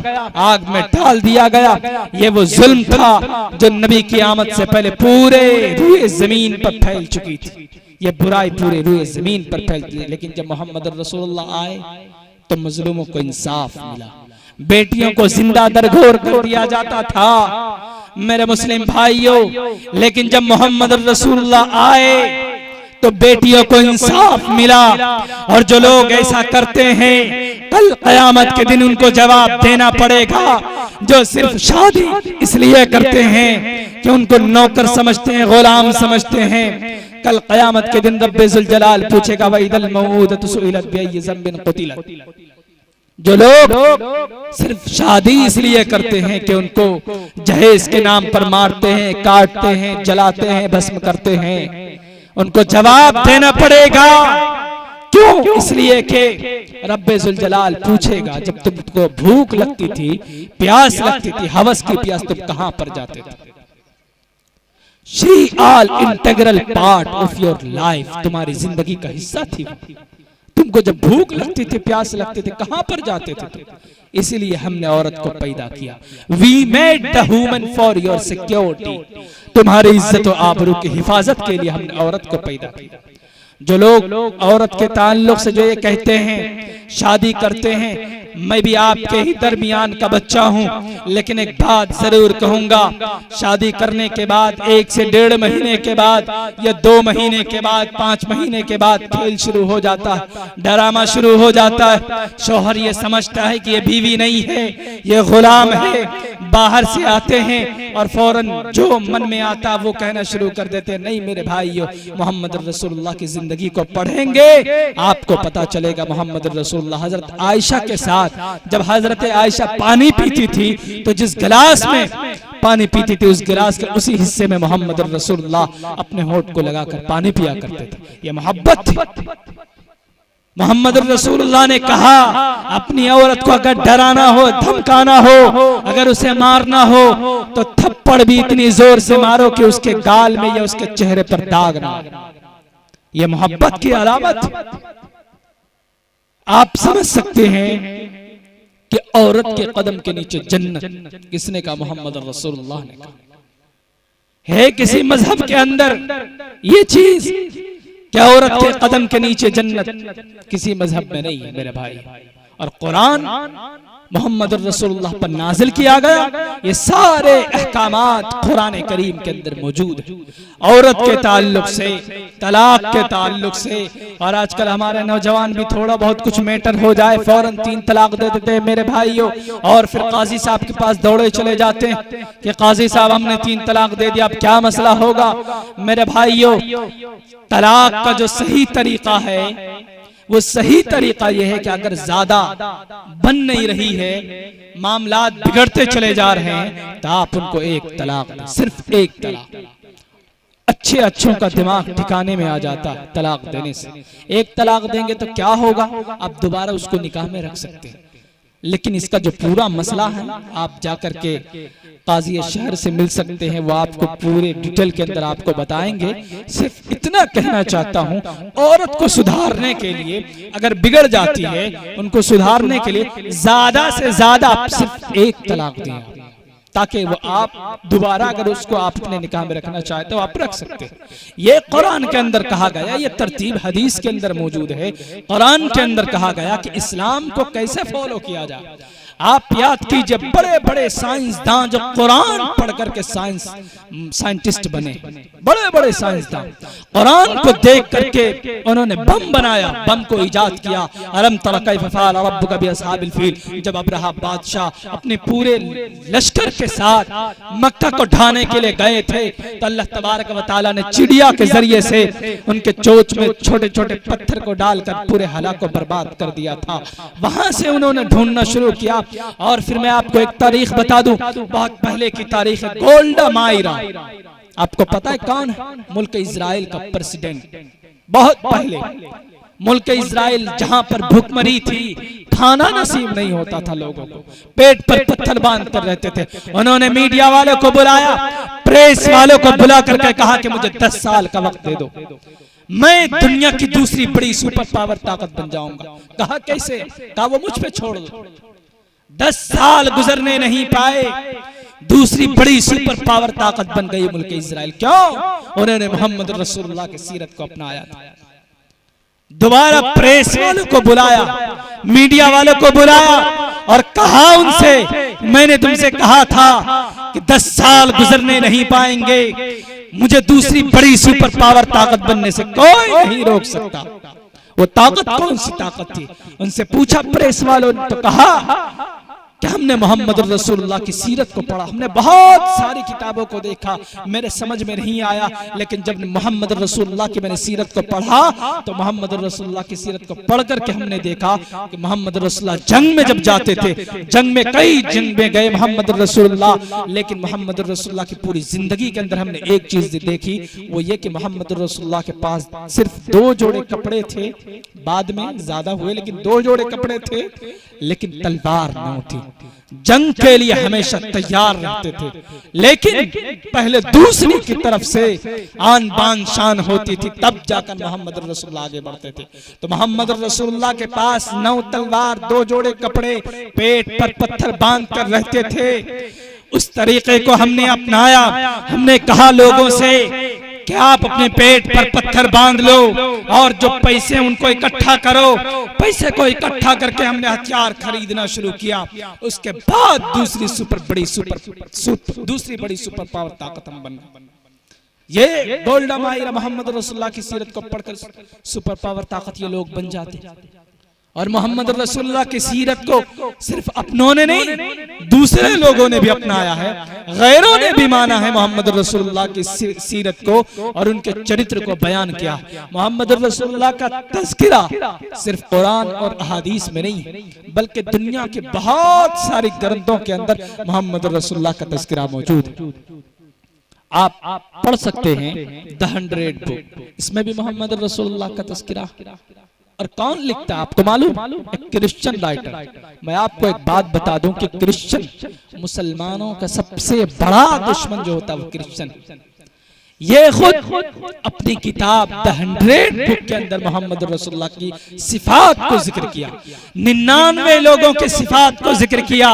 आग में डाल दिया गया। ये वो जुल्म था जो नबी की आमद से पहले पूरे रूए जमीन पर फैल चुकी थी। ये बुराई पूरे रूए जमीन पर फैलती है। लेकिन जब मोहम्मद रसूलुल्लाह आए तो मजलूमों को इंसाफ मिला, बेटियों को जिंदा दरगोर कर दिया जाता था मेरे मुस्लिम भाइयों। लेकिन जब मोहम्मद रसूलुल्लाह आए तो बेटियों को इंसाफ मिला। और जो लोग ऐसा करते हैं, कल क़यामत के दिन उनको जवाब देना पड़ेगा। जो सिर्फ शादी इसलिए करते हैं कि उनको नौकर समझते हैं, गुलाम समझते हैं, कल क़यामत के दिन रब्बे जुल जलाल पूछेगा, वइदल मऊदतु सुइलत बिअय्यि ज़ंबिन क़ुतिलत। जो लोग सिर्फ शादी इसलिए करते हैं कि उनको जहेज के नाम पर मारते हैं, काटते हैं, जलाते हैं, भस्म करते हैं, उनको जवाब देना पड़ेगा। क्यों? इसलिए कि रब्बे जुल जलाल पूछेगा, जब तुमको भूख लगती थी, प्यास लगती थी, हवस की प्यास, तुम कहां पर जाते थे? She all integral part of your life, तुम्हारी जिंदगी का हिस्सा थी। तुमको जब भूख लगती थी, प्यास लगती थी, कहां पर जाते थे? इसीलिए हमने औरत को पैदा किया। We made the human for your security, तुम्हारी इज्जत और आबरू की हिफाजत के लिए हमने औरत को पैदा किया। जो लोग औरत के ताल्लुक से जो ये कहते हैं, शादी करते हैं, मैं भी आपके ही दरमियान का बच्चा हूं, लेकिन एक बात जरूर कहूंगा, शादी करने के बाद 1 से 1.5 महीने के बाद या 2 महीने के बाद, 5 महीने के बाद खेल शुरू हो जाता है, डरामा शुरू हो जाता है। शौहर ये समझता है कि ये बीवी नहीं है, ये गुलाम है। बाहर से आते हैं और फौरन जो मन में आता वो कहना शुरू कर देते हैं। नहीं मेरे भाइयों, मोहम्मद रसूलुल्लाह की जिंदगी को पढ़ेंगे, आपको पता चलेगा मोहम्मद रसूलुल्लाह हजरत आयशा के साथ, जब हजरत आयशा पानी पीती थी तो जिस गिलास में पानी पीती थी, उस गिलास के उसी हिस्से में मोहम्मद रसूलुल्लाह अपने होंठ को लगाकर पानी पिया करते थे। ये मोहब्बत थी। मोहम्मद रसूलुल्लाह ने कहा, अपनी औरत को अगर डराना हो, धमकाना हो, अगर उसे मारना हो तो थप्पड़ भी इतनी जोर से मारो कि उसके गाल में या उसके चेहरे पर दाग ना। ये मोहब्बत की अलामत। आप समझ सकते हैं कि औरत के कदम के नीचे जन्नत। किसने कहा? मोहम्मद रसूलुल्लाह ने कहा। है किसी मजहब के अंदर ये चीज क्या औरत के कदम के नीचे जन्नत? किसी मजहब में नहीं है मेरे भाई। और कुरान मोहम्मद रसूलुल्लाह पर नाजिल किया गया, ये सारे अहकामात कुरान करीम के अंदर मौजूद है। औरत के ताल्लुक से, तलाक के ताल्लुक से। और आजकल हमारे नौजवान भी थोड़ा बहुत कुछ मैटर हो जाए फौरन 3 तलाक दे देते हैं मेरे भाइयों, और फिर काजी साहब के पास दौड़े चले जाते हैं कि काजी साहब हमने 3 तलाक दे दिया, अब क्या मसला होगा? मेरे भाइयों, तलाक का जो सही तरीका है वो सही तरीका यह है कि अगर ज्यादा बन नहीं रही है, मामलात बिगड़ते चले जा रहे हैं, तो आप उनको 1 तलाक दें, सिर्फ 1 तलाक। अच्छों का दिमाग ठिकाने में आ जाता है तलाक देने से। 1 तलाक देंगे तो क्या होगा? आप दोबारा उसको निकाह में रख सकते हैं। लेकिन इसका जो पूरा मसला है, आप जाकर के काजी शहर से मिल सकते हैं, वो आपको पूरे डिटेल के अंदर आपको बताएंगे। सिर्फ इतना कहना चाहता हूँ, औरत को सुधारने के लिए, अगर बिगड़ जाती है उनको सुधारने के लिए ज्यादा से ज्यादा आप सिर्फ 1 तलाक दें, ताकि वो आप दोबारा अगर उसको आप अपने निकाह में रखना चाहे तो आप रख सकते हैं। ये कुरान के अंदर कहा गया, ये तरतीब हदीस के अंदर मौजूद है। कुरान के अंदर कहा गया कि इस्लाम को कैसे फॉलो किया जाए। आप याद कीजिए, बड़े बड़े साइंसदान जो कुरान पढ़ करके साइंटिस्ट बने, बड़े बड़े साइंसदान कुरान को देख करके उन्होंने बम बनाया, बम को इजाद किया। अलम तरा कैफ फअल रब्बुका बिअसहाबिल फील। जब अब्रहा बादशाह अपने पूरे लश्कर के साथ मक्का को ढाने के लिए गए थे, तो अल्लाह तबारक व तआला ने चिड़िया के जरिए से उनके चोंच में छोटे छोटे पत्थर को डालकर पूरे हलाक को बर्बाद कर दिया था। वहां से उन्होंने ढूंढना शुरू किया। और फिर मैं आपको एक तारीख बता दूं, बहुत पहले की तारीख है, गोल्डा मायरा। आपको पता है कौन है? मुल्क इजराइल का प्रेसिडेंट। बहुत पहले मुल्क इजराइल जहां पर भूखमरी थी, खाना नसीब नहीं होता था लोगों को, पेट पर पत्थर बांध कर रहते थे। उन्होंने मीडिया वालों को बुलाया, प्रेस वालों को बुला करके कहा कि मुझे 10 साल का वक्त दे दो, मैं दुनिया की दूसरी बड़ी सुपर पावर ताकत बन जाऊंगा। कहा कैसे? कहा वो मुझ पे छोड़ दो। 10 साल गुजरने नहीं पाए, दूसरी बड़ी सुपर पावर ताकत बन गई मुल्क इजराइल। क्यों? उन्होंने मोहम्मद रसूलुल्लाह की सीरत को अपनाया था। दोबारा प्रेस वालों को बुलाया, मीडिया वालों को बुलाया और कहा उनसे, मैंने तुमसे कहा था कि 10 साल गुजरने नहीं पाएंगे, मुझे दूसरी बड़ी सुपर पावर ताकत बनने से कोई नहीं रोक सकता। वो ताकत कौन सी ताकत थी? उनसे पूछा प्रेस वालों ने, तो कहा कि हमने मोहम्मद रसूलुल्लाह की सीरत को पढ़ा, हमने बहुत सारी किताबों को देखा, मेरे समझ में नहीं आया, लेकिन जब मोहम्मद रसूलुल्लाह की मैंने सीरत को पढ़ा तो मोहम्मद रसूलुल्लाह की सीरत को पढ़ करके हमने देखा कि मोहम्मद रसूलुल्लाह जंग में जब जाते थे, जंग में कई जंग में गए मोहम्मद रसूलुल्लाह, लेकिन मोहम्मद रसूलुल्लाह की पूरी जिंदगी के अंदर हमने एक चीज देखी, वो ये कि मोहम्मद रसूलुल्लाह के पास सिर्फ 2 जोड़े कपड़े थे। बाद में ज्यादा हुए, लेकिन 2 जोड़े कपड़े थे, लेकिन तलवार न थी। जंग के लिए हमेशा तैयार रहते थे, लेकिन पहले दूसरी की तरफ से आन बान शान होती थी, तब जाकर मोहम्मद रसूलुल्लाह आगे बढ़ते थे। तो मोहम्मद रसूलुल्लाह के पास 9 तलवार, 2 जोड़े कपड़े, पेट पर पत्थर बांध कर रहते थे। उस तरीके को हमने अपनाया। हमने कहा लोगों से कि आप अपने पेट पर पत्थर बांध लो और जो पैसे उनको इकट्ठा करो। पैसे को इकट्ठा करके हमने हथियार खरीदना शुरू किया। उसके बाद दूसरी बड़ी सुपर पावर ताकत हम बन गए। ये गोल्डा मायरा मोहम्मद रसूलुल्लाह की सीरत को पढ़कर सुपर पावर ताकत ये लोग बन जाते। और मोहम्मद रसूलुल्लाह की सीरत को सिर्फ अपनों ने नहीं, दूसरे लोगों ने भी अपनाया है, गैरों ने भी माना है मोहम्मद रसूलुल्लाह की सीरत को और उनके चरित्र को बयान किया। मोहम्मद रसूलुल्लाह का तज़किरा सिर्फ कुरान और अहादीस में नहीं है, बल्कि दुनिया के बहुत सारी ग्रंथों के अंदर मोहम्मद रसूलुल्लाह का तज़किरा मौजूद है। आप पढ़ सकते हैं द 100 बुक, इसमें भी मोहम्मद रसूलुल्लाह का तज़किरा। और कौन लिखता है आपको मालूम? एक क्रिश्चियन राइटर। मैं आपको एक बात बता दूं कि क्रिश्चियन मुसलमानों का सबसे बड़ा दुश्मन जो होता है वो क्रिश्चियन। ये खुद अपनी किताब द 100 बुक के अंदर मोहम्मद रसूलुल्लाह की सिफात को जिक्र किया, 99 लोगों के सिफात को जिक्र किया।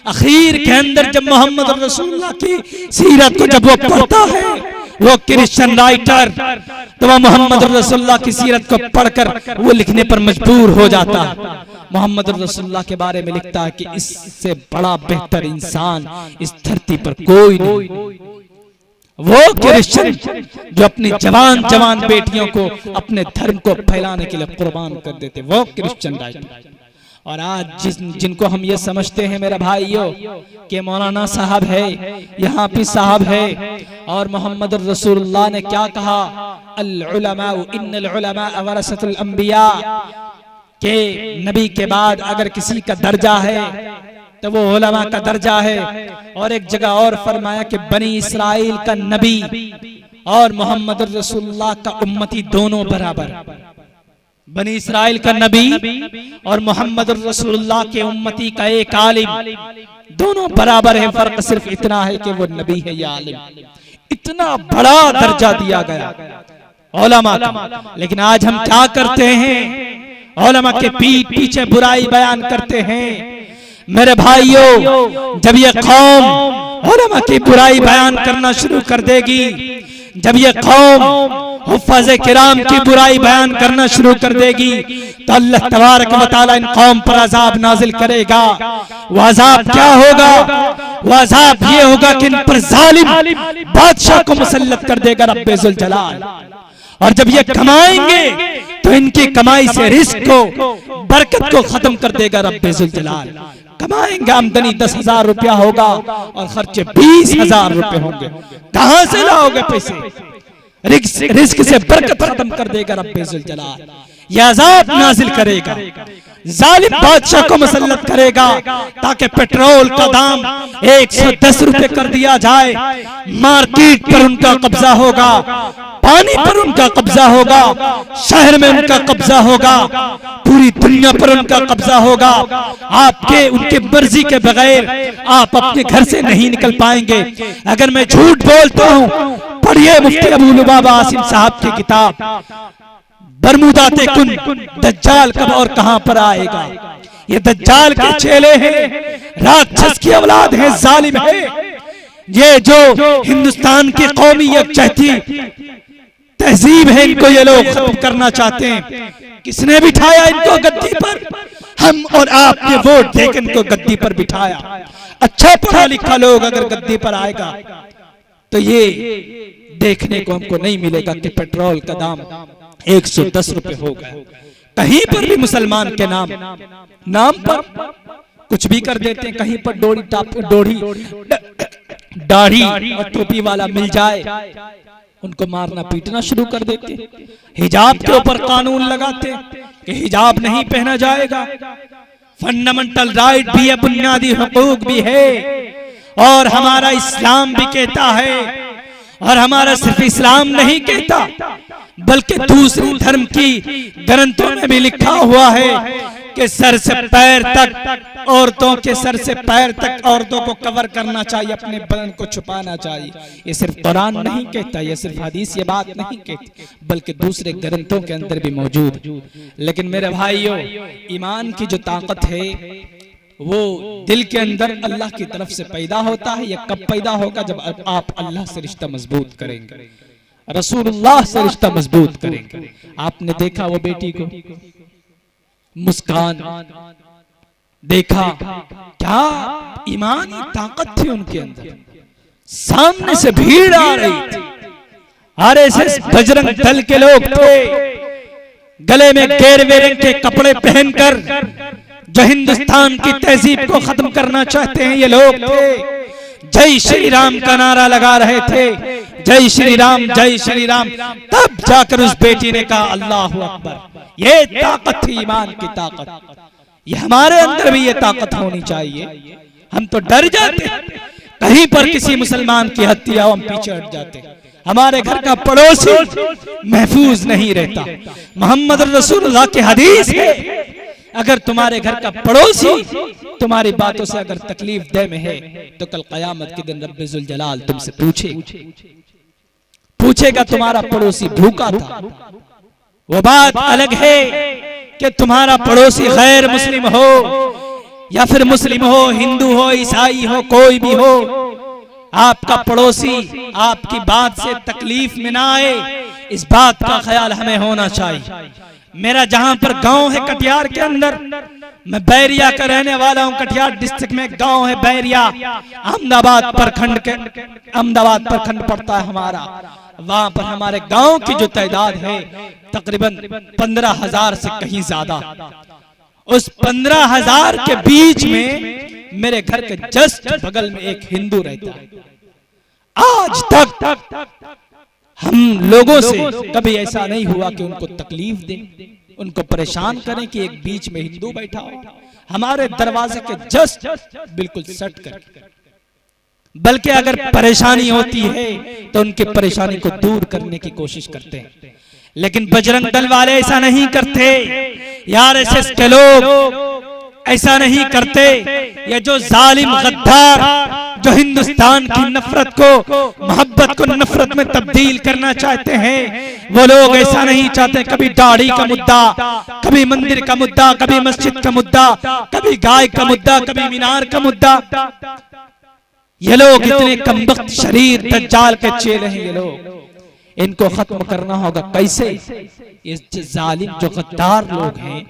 आखिर के अंदर जब मोहम्मद रसूलुल्लाह की सीरत को जब वो पढ़ता है, वो क्रिश्चियन राइटर, तो वह मोहम्मद रसूलुल्लाह की सीरत को पढ़कर वो लिखने पर मजबूर हो जाता है। मोहम्मद रसूलुल्लाह के बारे में लिखता है कि इससे बड़ा बेहतर इंसान इस धरती पर कोई नहीं। वो क्रिश्चियन जो अपनी जवान जवान बेटियों को अपने धर्म को फैलाने के लिए कुर्बान कर देते, वो क्रिश्चियन राइटर। और आज जिनको हम ये समझते हैं मेरे भाइयों कि मौलाना साहब है, यहाँ भी साहब है, और मोहम्मद रसूलुल्लाह ने क्या कहा, अल उलमा इन्नल उलमा वरसतुल अंबिया, के नबी के बाद अगर किसी का दर्जा है तो वो उलमा का दर्जा है। और एक जगह और फरमाया कि बनी इस्राइल का नबी और मोहम्मद रसूलुल्लाह का उम्मती दोनों बराबर। बनी इस्राइल का नबी और मोहम्मद रसूलुल्लाह के उम्मती का एक आलिम, दोनों बराबर है। फर्क सिर्फ इतना है कि वो नबी है या आलिम। इतना बड़ा दर्जा दिया गया उलमा का। लेकिन आज हम क्या करते हैं, उलमा के पीठ पीछे बुराई बयान करते हैं। मेरे भाइयों, जब ये कौम उलमा की बुराई बयान करना शुरू कर देगी, जब ये कौम हुफ्फाज़े किराम की बुराई बयान करना शुरू कर देगी, तो अल्लाह तबारक व तआला इन कौम पर अजाब नाजिल करेगा। वो अजाब क्या होगा? वो अजाब ये होगा कि इन पर जालिम बादशाह को मुसल्लत कर देगा रब्बे जुल जलाल। और जब ये कमाएंगे तो इनकी कमाई से रिस्क को, बरकत को खत्म कर देगा रब्बे जुल जलाल। कमाएंगे, आमदनी 10,000 रुपया होगा और खर्चे 20,000 रुपए होंगे। कहां से लाओगे पैसे? रिस्क से बरकत खत्म कर देगा रब्बे जुल जलाल। यह अजाब नाजिल करेगा, जालिम बादशाह को मुसल्लत करेगा, ताकि पेट्रोल का दाम 110 रुपए कर दिया जाए। मार्केट पर उनका कब्जा होगा, पानी पर उनका कब्जा होगा, शहर में उनका कब्जा होगा, पूरी दुनिया पर उनका कब्जा होगा। आपके उनके मर्जी के बगैर आप अपने घर से नहीं निकल पाएंगे। अगर मैं झूठ बोलता हूँ, पढ़िए मुफ्ती अबू लुबाबा आसिम साहब की किताब बरमुदाते कुन, दज्जाल कब और कहां पर आएगा। ये दज्जाल के चेले हैं, राक्षस की औलाद है, जालिम है। ये जो हिंदुस्तान की कौमी यकजहती तहजीब है, इनको ये लोग खत्म करना चाहते हैं। किसने बिठाया इनको गद्दी पर? हम और आपने वोट देकर इनको गद्दी पर बिठाया। अच्छा पढ़ा लिखा लोग अगर गद्दी पर आएगा तो ये देखने को हमको नहीं मिलेगा कि पेट्रोल का दाम 110 रुपए हो गया। कहीं पर भी मुसलमान के नाम पर कुछ भी कर देते हैं। कहीं पर दाढ़ी और टोपी वाला मिल जाए, उनको मारना पीटना शुरू कर देते। हिजाब के ऊपर कानून लगाते कि हिजाब नहीं पहना जाएगा। फंडामेंटल राइट भी है, बुनियादी हुकूक भी है, और हमारा इस्लाम भी कहता है। और हमारा सिर्फ इस्लाम नहीं कहता, बल्कि दूसरे धर्म की ग्रंथों में भी लिखा हुआ है कि सर से पैर तक, औरतों के सर से पैर तक औरतों को कवर करना चाहिए, अपने बदन को छुपाना चाहिए। ये सिर्फ कुरान नहीं कहता, ये सिर्फ हदीस ये बात नहीं कहती, बल्कि दूसरे ग्रंथों के अंदर भी मौजूद। लेकिन मेरे भाइयों, ईमान की जो ताकत है वो दिल के अंदर अल्लाह की तरफ से पैदा होता है। ये कब पैदा होगा? जब आप अल्लाह से रिश्ता मजबूत करेंगे, रसूलुल्लाह से रिश्ता मजबूत करेंगे। आपने देखा वो बेटी को, मुस्कान देखा, क्या ईमानी ताकत थी उनके अंदर। सामने से भीड़ आ रही थी, आरएसएस बजरंग दल के लोग थे, गले में गेरुए रंग के कपड़े पहनकर जो हिंदुस्तान की तहजीब को खत्म करना चाहते हैं ये लोग थे। जय श्री राम का नारा लगा रहे थे, जय श्री राम, जय श्री राम। तब जाकर उस बेटी ने कहा अल्लाहु अकबर। ये ताकत थी, ईमान की ताकत। ये हमारे अंदर भी ये ताकत होनी चाहिए। हम तो डर जाते, कहीं पर किसी मुसलमान की हत्या हो हम पीछे हट जाते। हमारे घर का पड़ोसी महफूज नहीं रहता। मोहम्मद रसूलुल्लाह की हदीस है, अगर तुम्हारे घर का पड़ोसी तुम्हारी बातों से अगर तकलीफ दे में है तो कल कयामत के दिन रब्बे जुल जलाल तुमसे पूछे। पूछेगा तुम्हारा पड़ोसी भूखा था। वो बात अलग है कि तुम्हारा पड़ोसी गैर मुस्लिम हो या फिर मुस्लिम हो, हिंदू हो, ईसाई हो, कोई भी हो, आपका पड़ोसी आपकी बात से तकलीफ में ना आए, इस बात का ख्याल हमें होना चाहिए। मेरा जहां पर गांव है कटिहार के अंदर, मैं बैरिया का रहने वाला हूं। कटिहार डिस्ट्रिक्ट में गांव है बैरिया, अहमदाबाद प्रखंड पड़ता है हमारा। वहां पर हमारे गांव की जो तादाद है तकरीबन 15,000 से कहीं ज्यादा। उस 15,000 के बीच में मेरे घर के जस्ट बगल में एक हिंदू रहता है। आज तक हम लोगों से कभी ऐसा नहीं हुआ कि उनको तकलीफ दें, उनको परेशान करें कि एक बीच में हिंदू बैठा हो हमारे दरवाजे के जस्ट बिल्कुल सट कर। बल्कि अगर परेशानी होती है तो उनकी परेशानी को दूर करने की कोशिश करते हैं। लेकिन बजरंग दल वाले ऐसा नहीं करते, आरएसएस के लोग ऐसा नहीं करते। ये जो जालिम गद्दार जो हिंदुस्तान की नफरत को, मोहब्बत को नफरत में तब्दील करना चाहते हैं, वो लोग ऐसा नहीं चाहते। कभी दाढ़ी का मुद्दा, कभी मंदिर का मुद्दा, कभी मस्जिद का मुद्दा, कभी गाय का मुद्दा, कभी मीनार का मुद्दा। ये लोग इतने कमबख्त शरीर दज्जाल के चेले हैं। ये लोग, इनको खत्म करना होगा कैसे? ये जालिम जो गद्दार लोग हैं,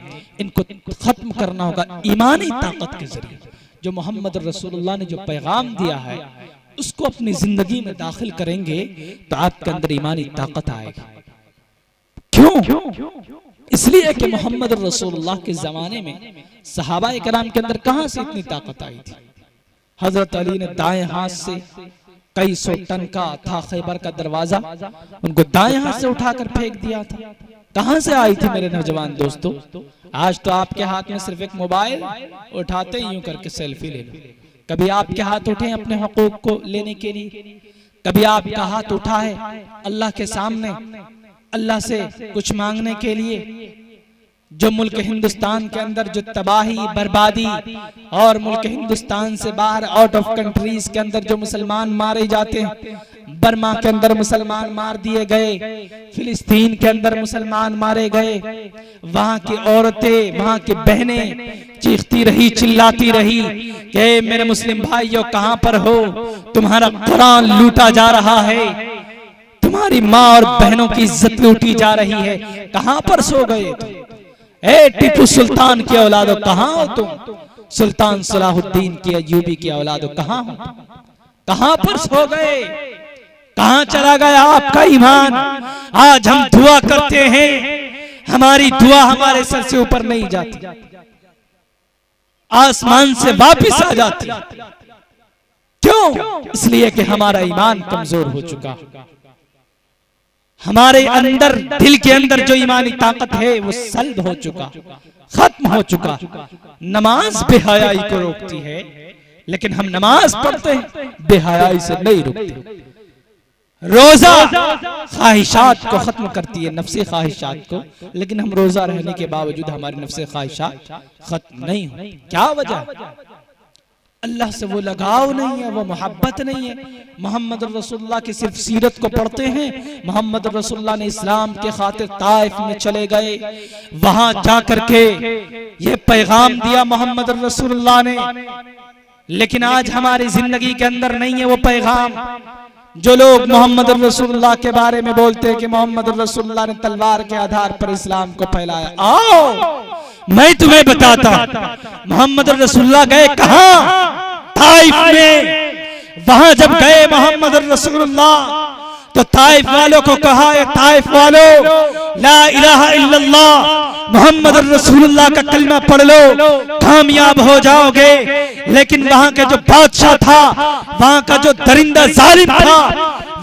इनको खत्म करना होगा ईमानी ताकत के जरिए। जो मोहम्मद रसूलुल्लाह ने जो पैगाम दिया है उसको अपनी जिंदगी में दाखिल करेंगे तो आपके अंदर ईमानी ताकत आएगी। क्यों? इसलिए कि मोहम्मद रसूलुल्लाह के जमाने में सहाबा इकराम के अंदर कहां से इतनी ताकत आई थी? हजरत अली ने दाएं हाथ से कई सौ टन का था खैबर का दरवाजा, उनको दाएं हाथ से उठाकर फेंक दिया था। कहां से आई थी मेरे नौजवान दोस्तों? आज तो आपके हाथ में सिर्फ एक मोबाइल, उठाते ही यूं करके सेल्फी ले लो। कभी आपके हाथ उठे अपने हकूक को लेने के लिए? कभी आपका हाथ उठा है अल्लाह के सामने, अल्लाह से कुछ मांगने के लिए? जो मुल्क हिंदुस्तान के अंदर जो तबाही, बर्बादी, और मुल्क हिंदुस्तान से बाहर आउट ऑफ कंट्रीज के अंदर जो मुसलमान मारे जाते हैं, बर्मा के अंदर मुसलमान मार दिए गए, फिलिस्तीन के अंदर मुसलमान मारे गए, वहां की औरतें, वहां की बहनें चीखती रही, चिल्लाती रही कि मेरे मुस्लिम भाइयों कहां पर हो? तुम्हारा कुरान लूटा जा रहा है, तुम्हारी माँ और बहनों की इज्जत लूटी जा रही है, कहां पर सो गए तुम? ए टीपू सुल्तान की औलादो कहां हो तुम? सुल्तान सलाहुद्दीन की अय्यूबी की औलादो कहां हो? कहां पर सो गए? कहां चला गया आपका ईमान? आज हम दुआ करते हैं, हमारी दुआ हमारे सर से ऊपर नहीं जाती, आसमान से वापस आ जाती। क्यों? इसलिए कि हमारा ईमान कमजोर हो चुका। हमारे अंदर, दिल के अंदर जो ईमानी ताकत है वो सल्ब हो चुका, खत्म हो चुका। नमाज बेहयाई को रोकती है, लेकिन हम नमाज पढ़ते हैं, बेहयाई से नहीं रुकते। रोजा ख्वाहिशात को खत्म करती है, नफ्सी ख्वाहिशात को, लेकिन हम रोजा रहने के बावजूद हमारी नफ्सी ख्वाहिशात खत्म नहीं होती। क्या वजह? अल्लाह से वो लगाव नहीं है, वो मोहब्बत नहीं है। मोहम्मद रसूलुल्लाह की सिर्फ सीरत को पढ़ते हैं। मोहम्मद रसूलुल्लाह ने इस्लाम के खातिर ताइफ में चले गए, वहां जाकर के ये पैगाम दिया मोहम्मद रसूलुल्लाह ने, लेकिन आज हमारी जिंदगी के अंदर नहीं है वो पैगाम। जो लोग मोहम्मद रसूलुल्लाह के बारे में बोलते हैं कि मोहम्मद रसूलुल्लाह ने तलवार के आधार पर इस्लाम को फैलाया, आओ मैं तुम्हें बताता। मोहम्मद रसूलुल्लाह गए कहां? ताइफ में। वहां जब गए मोहम्मद रसूलुल्लाह तो ताइफ वालों को कहा, ताइफ वालों ला इलाहा इल्लल्लाह मोहम्मद रसूलुल्लाह का कलमा पढ़ लो, कामयाब हो जाओगे। लेकिन वहां के जो बादशाह था, वहां का जो दरिंदा जालिम था,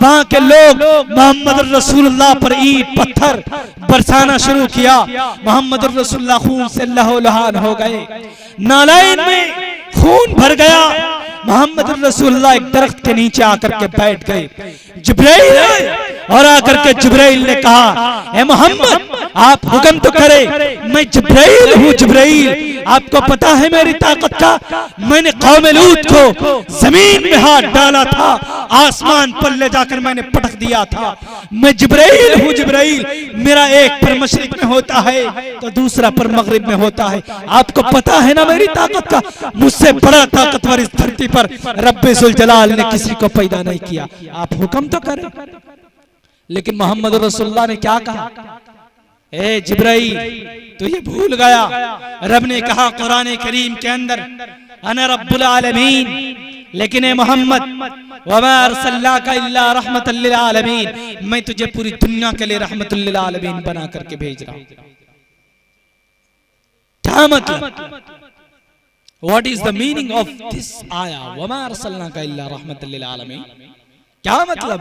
वहां के लोग मोहम्मद रसूलुल्लाह पर ईंट पत्थर बरसाना शुरू किया। मोहम्मद रसूलुल्लाह खून से लहूलुहान हो गए, नालायन में खून भर गया। मोहम्मद रसूलुल्लाह एक दरख्त के नीचे आकर के बैठ गए। जिब्राइल और आकर के जिब्राइल ने कहा, ए मोहम्मद आप हुक्म तो करे, मैं जिब्राइल हूँ, जिब्राइल आपको पता है मेरी ताकत का, मैंने कौम लूत को जमीन में हाथ डाला था, आसमान पर ले जाकर मैंने पटक दिया था। मैं जिब्राइल हूँ, जिब्राइल मेरा एक पर मशरिक में होता है तो दूसरा पर मगरिब में होता है। आपको पता है ना मेरी ताकत का, मुझसे बड़ा ताकतवर इस धरती पर रब्बे जुल जलाल ने किसी को पैदा नहीं किया। आप हुक्म तो करें। लेकिन मोहम्मद रसूलुल्लाह ने क्या कहा, ए जिब्राइल तो ये भूल गया। रब ने कहा कुरान करीम के अंदर अना रब्बुल आलमीन, लेकिन ए मोहम्मद वमा अरसलनाका इल्ला रहमतल लिल आलमीन, मैं तुझे पूरी दुनिया के लिए रहमतुल लिल आलमीन बना करके भेज रहा हूं। क्या मतलब, what is the meaning of this आया वमा अरसलनाका इल्ला रहमतल लिल आलमीन? क्या मतलब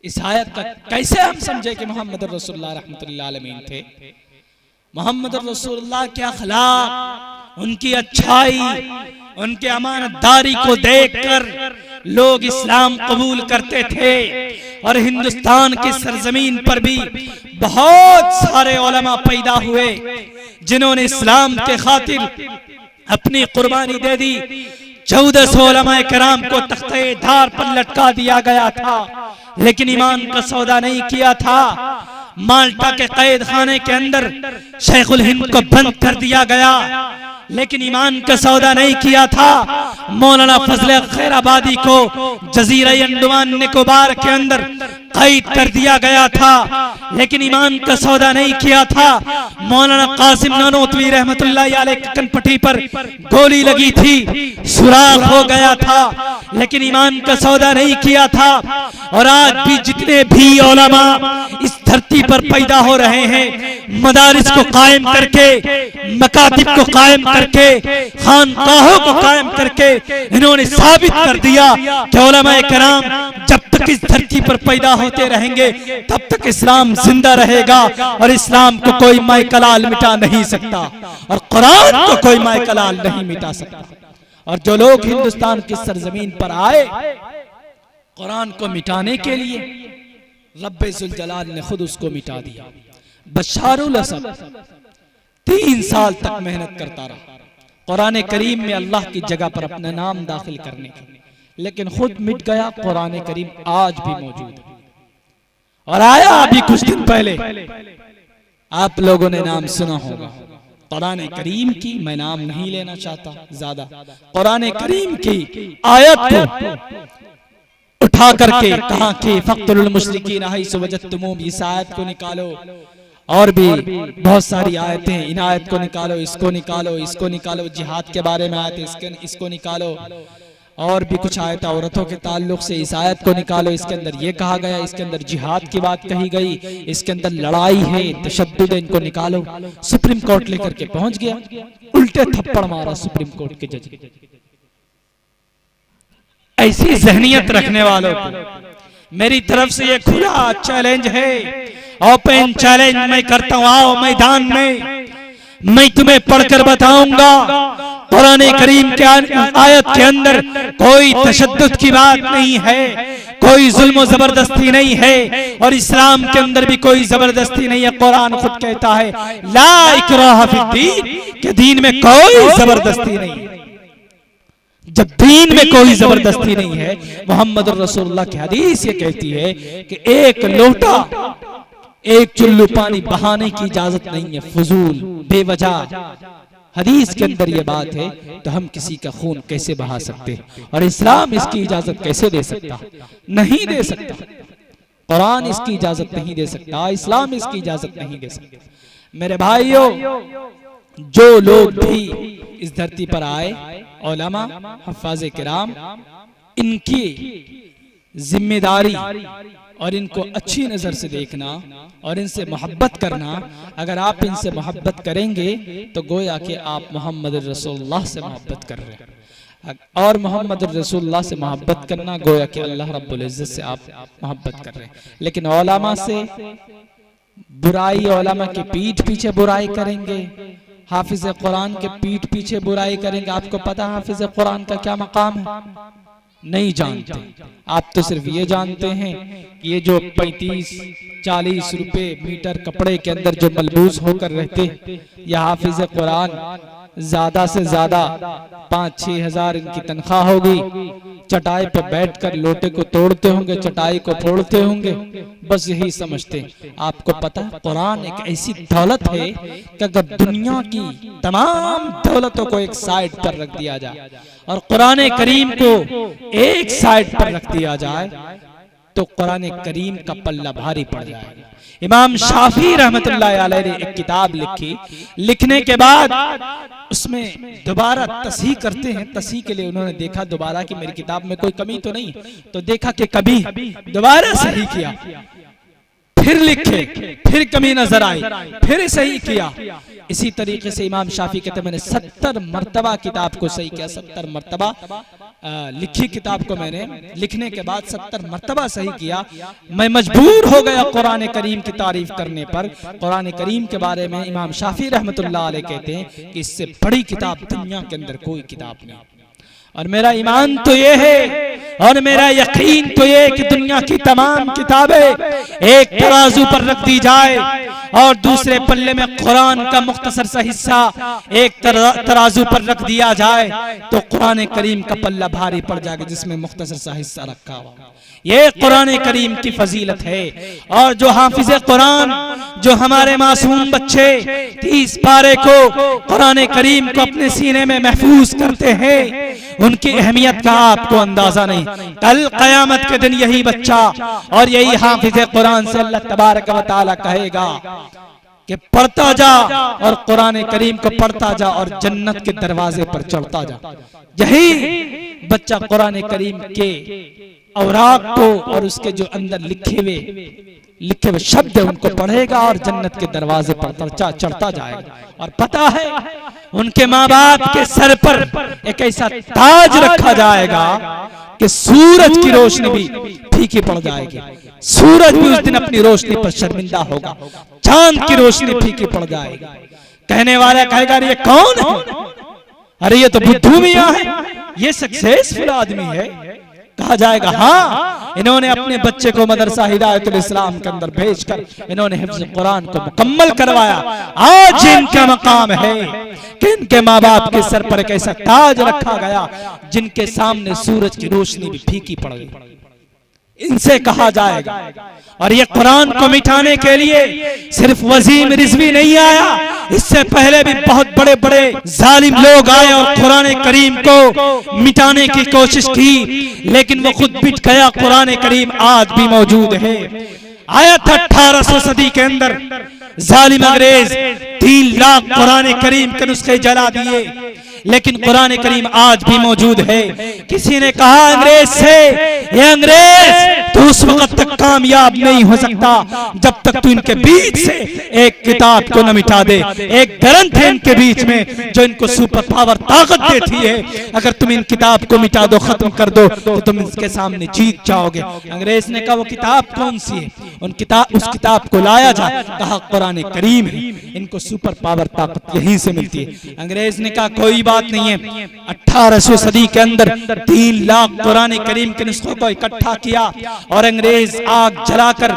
इस आयत का? कैसे हम समझे कि मोहम्मद रसूलुल्लाह रहमतुल लिल आलमीन थे? मोहम्मद रसूलुल्लाह के अखलाक, उनकी अच्छाई, उनके अमानतदारी को देखकर लोग इस्लाम कबूल करते थे। और हिंदुस्तान की सरजमीन पर भी बहुत सारे उलमा पैदा हुए जिन्होंने इस्लाम के खातिर अपनी कुर्बानी दे दी। 1400 उलमा कराम को तख्ते धार पर लटका दिया गया था, लेकिन ईमान का सौदा नहीं किया था। माल्टा के कैद खाने के अंदर शेखुल हिंद को बंद कर दिया गया, लेकिन ईमान का सौदा नहीं किया था। मौलाना फजल खैराबादी को जजीरा अंडमान निकोबार के अंदर कैद कर दिया गया था, लेकिन ईमान का सौदा नहीं किया था। मौलाना कासिम नानोतवी रहमतुल्लाह अलैह की कनपट्टी पर गोली लगी थी, सुराख हो गया था, लेकिन ईमान का सौदा नहीं किया था। और आज भी जितने भी उलमा इस धरती पर पैदा हो रहे हैं, मदारिस को कायम करके, मकातिब को कायम करके, खानकाहों को कायम करके इन्होंने साबित कर दिया कि उलमा कराम जब तक इस धरती पर पैदा होते रहेंगे तब तक इस्लाम जिंदा रहेगा। और इस्लाम को कोई मायकलाल मिटा नहीं सकता, और कुरान को कोई मायकलाल नहीं मिटा सकता। और जो लोग हिंदुस्तान की सरजमीन पर आए कुरान को मिटाने के लिए, रब्बे जुल जलाल ने खुद उसको मिटा दिया। बशारुल असद 3 साल तक मेहनत करता रहा कुरान करीम में अल्लाह की जगह पर अपना नाम दाखिल करने के, लेकिन खुद मिट गया। कुरान करीम आज भी मौजूद है। और आया अभी कुछ दिन पहले, आप लोगों ने नाम सुना होगा कुरान करीम की, मैं नाम नहीं लेना चाहता ज्यादा, कुरान करीम की आयत को उठा करके कहा कि फक्तुल मुशरिकीन हैसु वजदतुमूहुम, इस आयत को निकालो। और भी बहुत सारी आयतें, इन आयत को निकालो, इसको निकालो, इसको निकालो, जिहाद के बारे में आयत, इसको निकालो। और भी कुछ आयत औरतों के ताल्लुक से, इस आयत को निकालो, इसके अंदर ये कहा गया, इसके अंदर जिहाद की बात कही गई, इसके अंदर लड़ाई है, तशद्दुद है, इनको निकालो। सुप्रीम कोर्ट लेकर के पहुंच गया, उल्टे थप्पड़ मारा सुप्रीम कोर्ट के जज। ऐसी जहनियत रखने वालों को मेरी तरफ से ये खुला चैलेंज है, ओपन चैलेंज मैं करता हूं। आओ मैदान में, मैं तुम्हें पढ़कर बताऊंगा कुरान करीम के आयत के अंदर कोई तशद्दुद की बात नहीं है, कोई जुल्म जबरदस्ती नहीं है, और इस्लाम के अंदर भी कोई जबरदस्ती नहीं है। कुरान खुद कहता है ला इकराह फिद्दीन, कि दीन में कोई जबरदस्ती नहीं है। जब दीन में कोई जबरदस्ती नहीं है, मोहम्मद रसूलुल्लाह की हदीस ये कहती है कि एक लोटा, एक चुल्लू पानी बहाने की इजाजत नहीं है, फजूल बेवजह। हदीस के अंदर ये बात है, तो हम किसी का खून कैसे बहा सकते हैं? और इस्लाम इसकी इजाजत कैसे दे सकता? नहीं दे सकता। कुरान इसकी इजाजत नहीं दे सकता, इस्लाम इसकी इजाजत नहीं दे सकता। मेरे भाइयों, जो लोग भी इस धरती पर आए, उलमा, हफ्फाज़े किराम, इनकी जिम्मेदारी और इनको अच्छी नजर से देखना और इनसे मोहब्बत करना। अगर आप इनसे मोहब्बत करेंगे तो गोया कि आप मोहम्मद रसूलुल्लाह से मोहब्बत कर रहे हैं, और मोहम्मद रसूलुल्लाह से मोहब्बत करना गोया कि अल्लाह रब्बुल इज्जत से आप मोहब्बत कर रहे हैं। लेकिन उलमा से बुराई, उलमा की पीठ पीछे बुराई करेंगे, हाफिज कुरान के पीठ पीछे बुराई करेंगे। आपको पता हाफिज कुरान का क्या मकाम है? नहीं जानते। आप तो सिर्फ ये जानते हैं कि ये जो 35-40 रुपए मीटर कपड़े के अंदर जो मलबूस होकर रहते, यह हाफिज कुरान ज्यादा से ज्यादा 5-6 हजार इनकी तनख्वाह होगी। चटाई पे बैठकर लोटे को तोड़ते होंगे, चटाई को फोड़ते होंगे, बस यही समझते। आपको पता है कुरान एक ऐसी दौलत है कि अगर दुनिया की तमाम दौलतों को एक साइड पर रख दिया जाए और कुरान करीम को एक साइड पर रख दिया जाए तो कुरान करीम का पल्ला भारी पड़ जाएगा। इमाम शाफी रहमतुल्लाह अलैह ने एक किताब लिखी, लिखने के बाद उसमें दोबारा तस्हीह करते हैं। तस्हीह के लिए उन्होंने देखा दोबारा कि मेरी किताब में कोई कमी तो नहीं, तो देखा कि कभी दोबारा सही किया, फिर लिखे, फिर कमी नजर आई, फिर सही किया। इसी तरीके से इमाम शाफी कहते मैंने 70 मर्तबा किताब को सही किया। 70 मर्तबा लिखी किताब को मैंने लिखने के बाद 70 मर्तबा सही किया। मैं मजबूर हो गया कुरान करीम की तारीफ करने पर। कुरान करीम के बारे में इमाम शाफी रहमतुल्लाह अलैह कहते हैं कि इससे बड़ी किताब दुनिया के अंदर कोई किताब नहीं। और मेरा ईमान तो ये है और मेरा यकीन तो ये कि दुनिया की तमाम किताबें एक तराजू पर रख दी जाए और दूसरे पल्ले में कुरान का मुख्तसर सा हिस्सा एक तराजू पर रख दिया जाए तो कुरान करीम का पल्ला भारी पड़ जाएगा जिसमें मुख्तसर सा हिस्सा रखा हुआ। ये कुरान करीम की फजीलत है। और जो हाफिज कुरान, जो हमारे मासूम बच्चे 30 पारे को कुरान करीम को अपने सीने में महफूज करते हैं, उनकी अहमियत का आपको अंदाजा नहीं। कल कयामत के दिन यही बच्चा और यही हाफिज कुरान से अल्लाह तबारक व तआला कहेगा कि पढ़ता जा और कुरान करीम को पढ़ता जा और जन्नत के दरवाजे पर चढ़ता जा। यही बच्चा कुरान करीम के औराक को और उसके जो अंदर लिखे हुए शब्द है उनको पढ़ेगा और जन्नत के दरवाजे पर चढ़ता जाएगा। और पता है उनके माँ बाप के सर पर एक ऐसा ताज रखा जाएगा कि सूरज की रोशनी भी फीकी पड़ जाएगी। सूरज भी उस दिन अपनी रोशनी पर शर्मिंदा होगा, चांद की रोशनी फीकी पड़ जाएगी। कहने वाला कहेगा ये कौन है? अरे ये तो बुद्धू मियां है, ये सक्सेसफुल आदमी है। कहा जाएगा हाँ, इन्होंने अपने बच्चे को मदरसा हिदायतुल इस्लाम के अंदर भेजकर इन्होंने हिफ्ज़ कुरान को मुकम्मल करवाया। आज इनका मकाम है कि इनके माँ बाप के सर पर एक ऐसा ताज रखा गया जिनके सामने सूरज की रोशनी भी फीकी पड़ गई। इनसे कहा जाएगा। और ये कुरान को मिटाने के लिए सिर्फ वजीम रिजवी नहीं आया, इससे पहले भी बहुत बड़े बड़े जालिम लोग आए और कुरान करीम को मिटाने की कोशिश की, लेकिन वो खुद मिट गया। कुरान करीम आज भी मौजूद है। आया था 1800 सदी के अंदर जालिम अंग्रेज 3 लाख कुरान करीम के नुस्खे जला दिए, लेकिन कुरान करीम आज भी मौजूद है। किसी ने कहा अंग्रेज से, ये अंग्रेज तो उस वक्त तक कामयाब नहीं हो सकता जब तक तू इनके बीच से एक किताब को न मिटा दे। एक ग्रंथ है इनके बीच में जो इनको सुपर पावर ताकत देती है। अगर तुम इन किताब को मिटा दो, खत्म कर दो, तो तुम इसके सामने जीत जाओगे। अंग्रेज ने कहा वो किताब कौन सी है? उस किताब को लाया जाए। कहा कुरान करीम है, इनको सुपर पावर ताकत यहीं से मिलती है। अंग्रेज ने कहा कोई बात नहीं है। 1800 सदी के अंदर 3 लाख कुरान करीम के नुस्खों को इकट्ठा किया और अंग्रेज आग जलाकर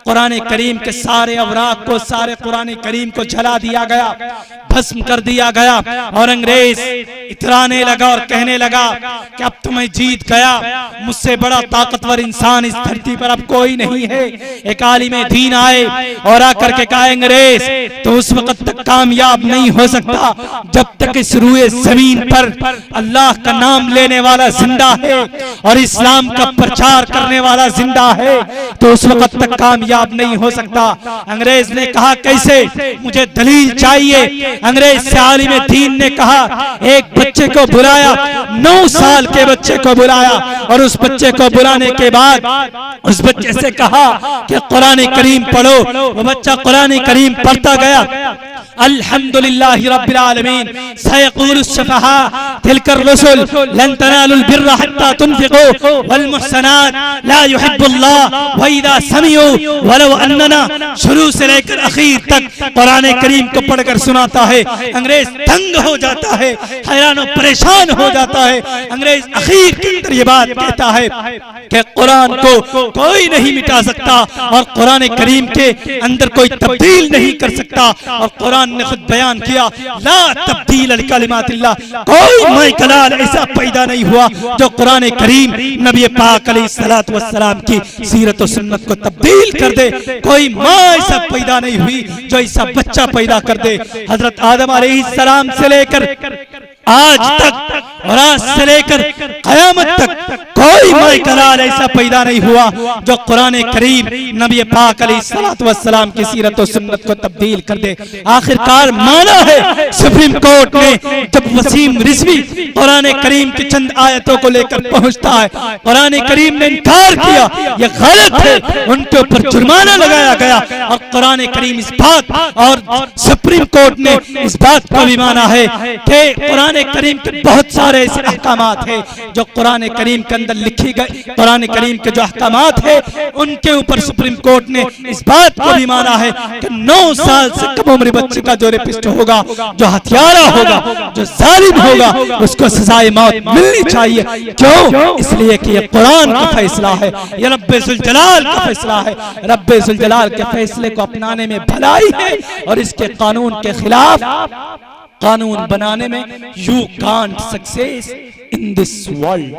कुरान करीम के सारे अवराक को, सारे कुरान करीम को जला दिया गया, भस्म कर दिया गया। और अंग्रेज इतराने लगा और कहने लगा कि अब तो मैं जीत गया, मुझसे बड़ा ताकतवर इंसान इस धरती पर अब कोई नहीं है। एक आलिम दीन आए और आकर के कहा अंग्रेज तो उस वक्त तक कामयाब नहीं हो सकता जब तक इस रूए जमीन पर अल्लाह का नाम लेने वाला जिंदा है और इस्लाम का प्रचार करने वाला जिंदा है, तो उस वक्त तक कामयाब नहीं हो सकता। अंग्रेज ने कहा कैसे? मुझे दलील चाहिए। अंग्रेज से आलिम दीन ने कहा एक बच्चे को बुलाया, 9 साल के बच्चे को बुलाया और उस बच्चे को बुलाने के बाद उस बच्चे से कहा कि कुरान करीम पढ़ो। वो बच्चा कुरान करीम पढ़ता गया। अल्हम्दुलिल्लाहि रब्बिल आलमीन सयक़ूलु शुफ़हा तिलकर रुसुल लन तनालुल बिर्रा हत्ता तुनफ़िक़ू वल मुहसनात ला युहिब्बुल्लाह व इज़ा समिऊ वलौ अन्नना। शुरू से लेकर आखिर तक कुरान करीम को पढ़कर सुनाता है, अंग्रेज तंग हो जाता है, हैरान और परेशान हो जाता है। अंग्रेज आखिर के अंदर ये बात कहता है कि कुरान को कोई नहीं मिटा सकता और कुरान करीम के अंदर कोई तब्दील नहीं कर सकता। और कुरान ने खुद बयान किया, ला तब्दील लिकलिमातिल्लाह, कोई माइकलाल ऐसा पैदा नहीं हुआ जो कुरान करीम नबी पाक अलैहिस्सलातु वस्सलाम की सीरत और सुन्नत को तब्दील कर दे। कोई माँ ऐसा पैदा नहीं हुई जो ऐसा बच्चा पैदा कर दे। हजरत आदम अलैहिस्सलाम से लेकर आज तक और आज से लेकर क़यामत तक कोई माइकलाल ऐसा पैदा नहीं हुआ जो कुरान करीम नबी पाक अलैहिस्सलातु वस्सलाम की सीरत और सुन्नत को तब्दील कर दे। आखिरकार माना है सुप्रीम कोर्ट ने, जब वसीम रिजवी कुरान करीम की चंद आयतों को लेकर पहुंचता है, कुरान करीम ने इनकार किया, यह गलत है, उनके ऊपर जुर्माना लगाया गया। और कुरान करीम इस बात और सुप्रीम कोर्ट ने इस बात को भी माना है कि कुरान करीम के बहुत सारे ऐसे अहकामात हैं जो कुरान करीम के अंदर लिखी गई, कुरान करीम के जो अहकामात हैं उनके ऊपर सुप्रीम कोर्ट ने इस बात को भी माना है कि 9 साल से कम उम्र बच्चे का जो रेपिस्ट होगा, जो हत्यारा होगा, जो जालिम होगा, उसको सजाए मौत मिलनी चाहिए। क्यों? इसलिए कि ये कुरान का फैसला है, ये रब्बे जुल जलाल का फैसला है। रब्बे जुल जलाल के फैसले को अपनाने में भलाई है और इसके कानून के खिलाफ कानून बनाने में you can't success in this world,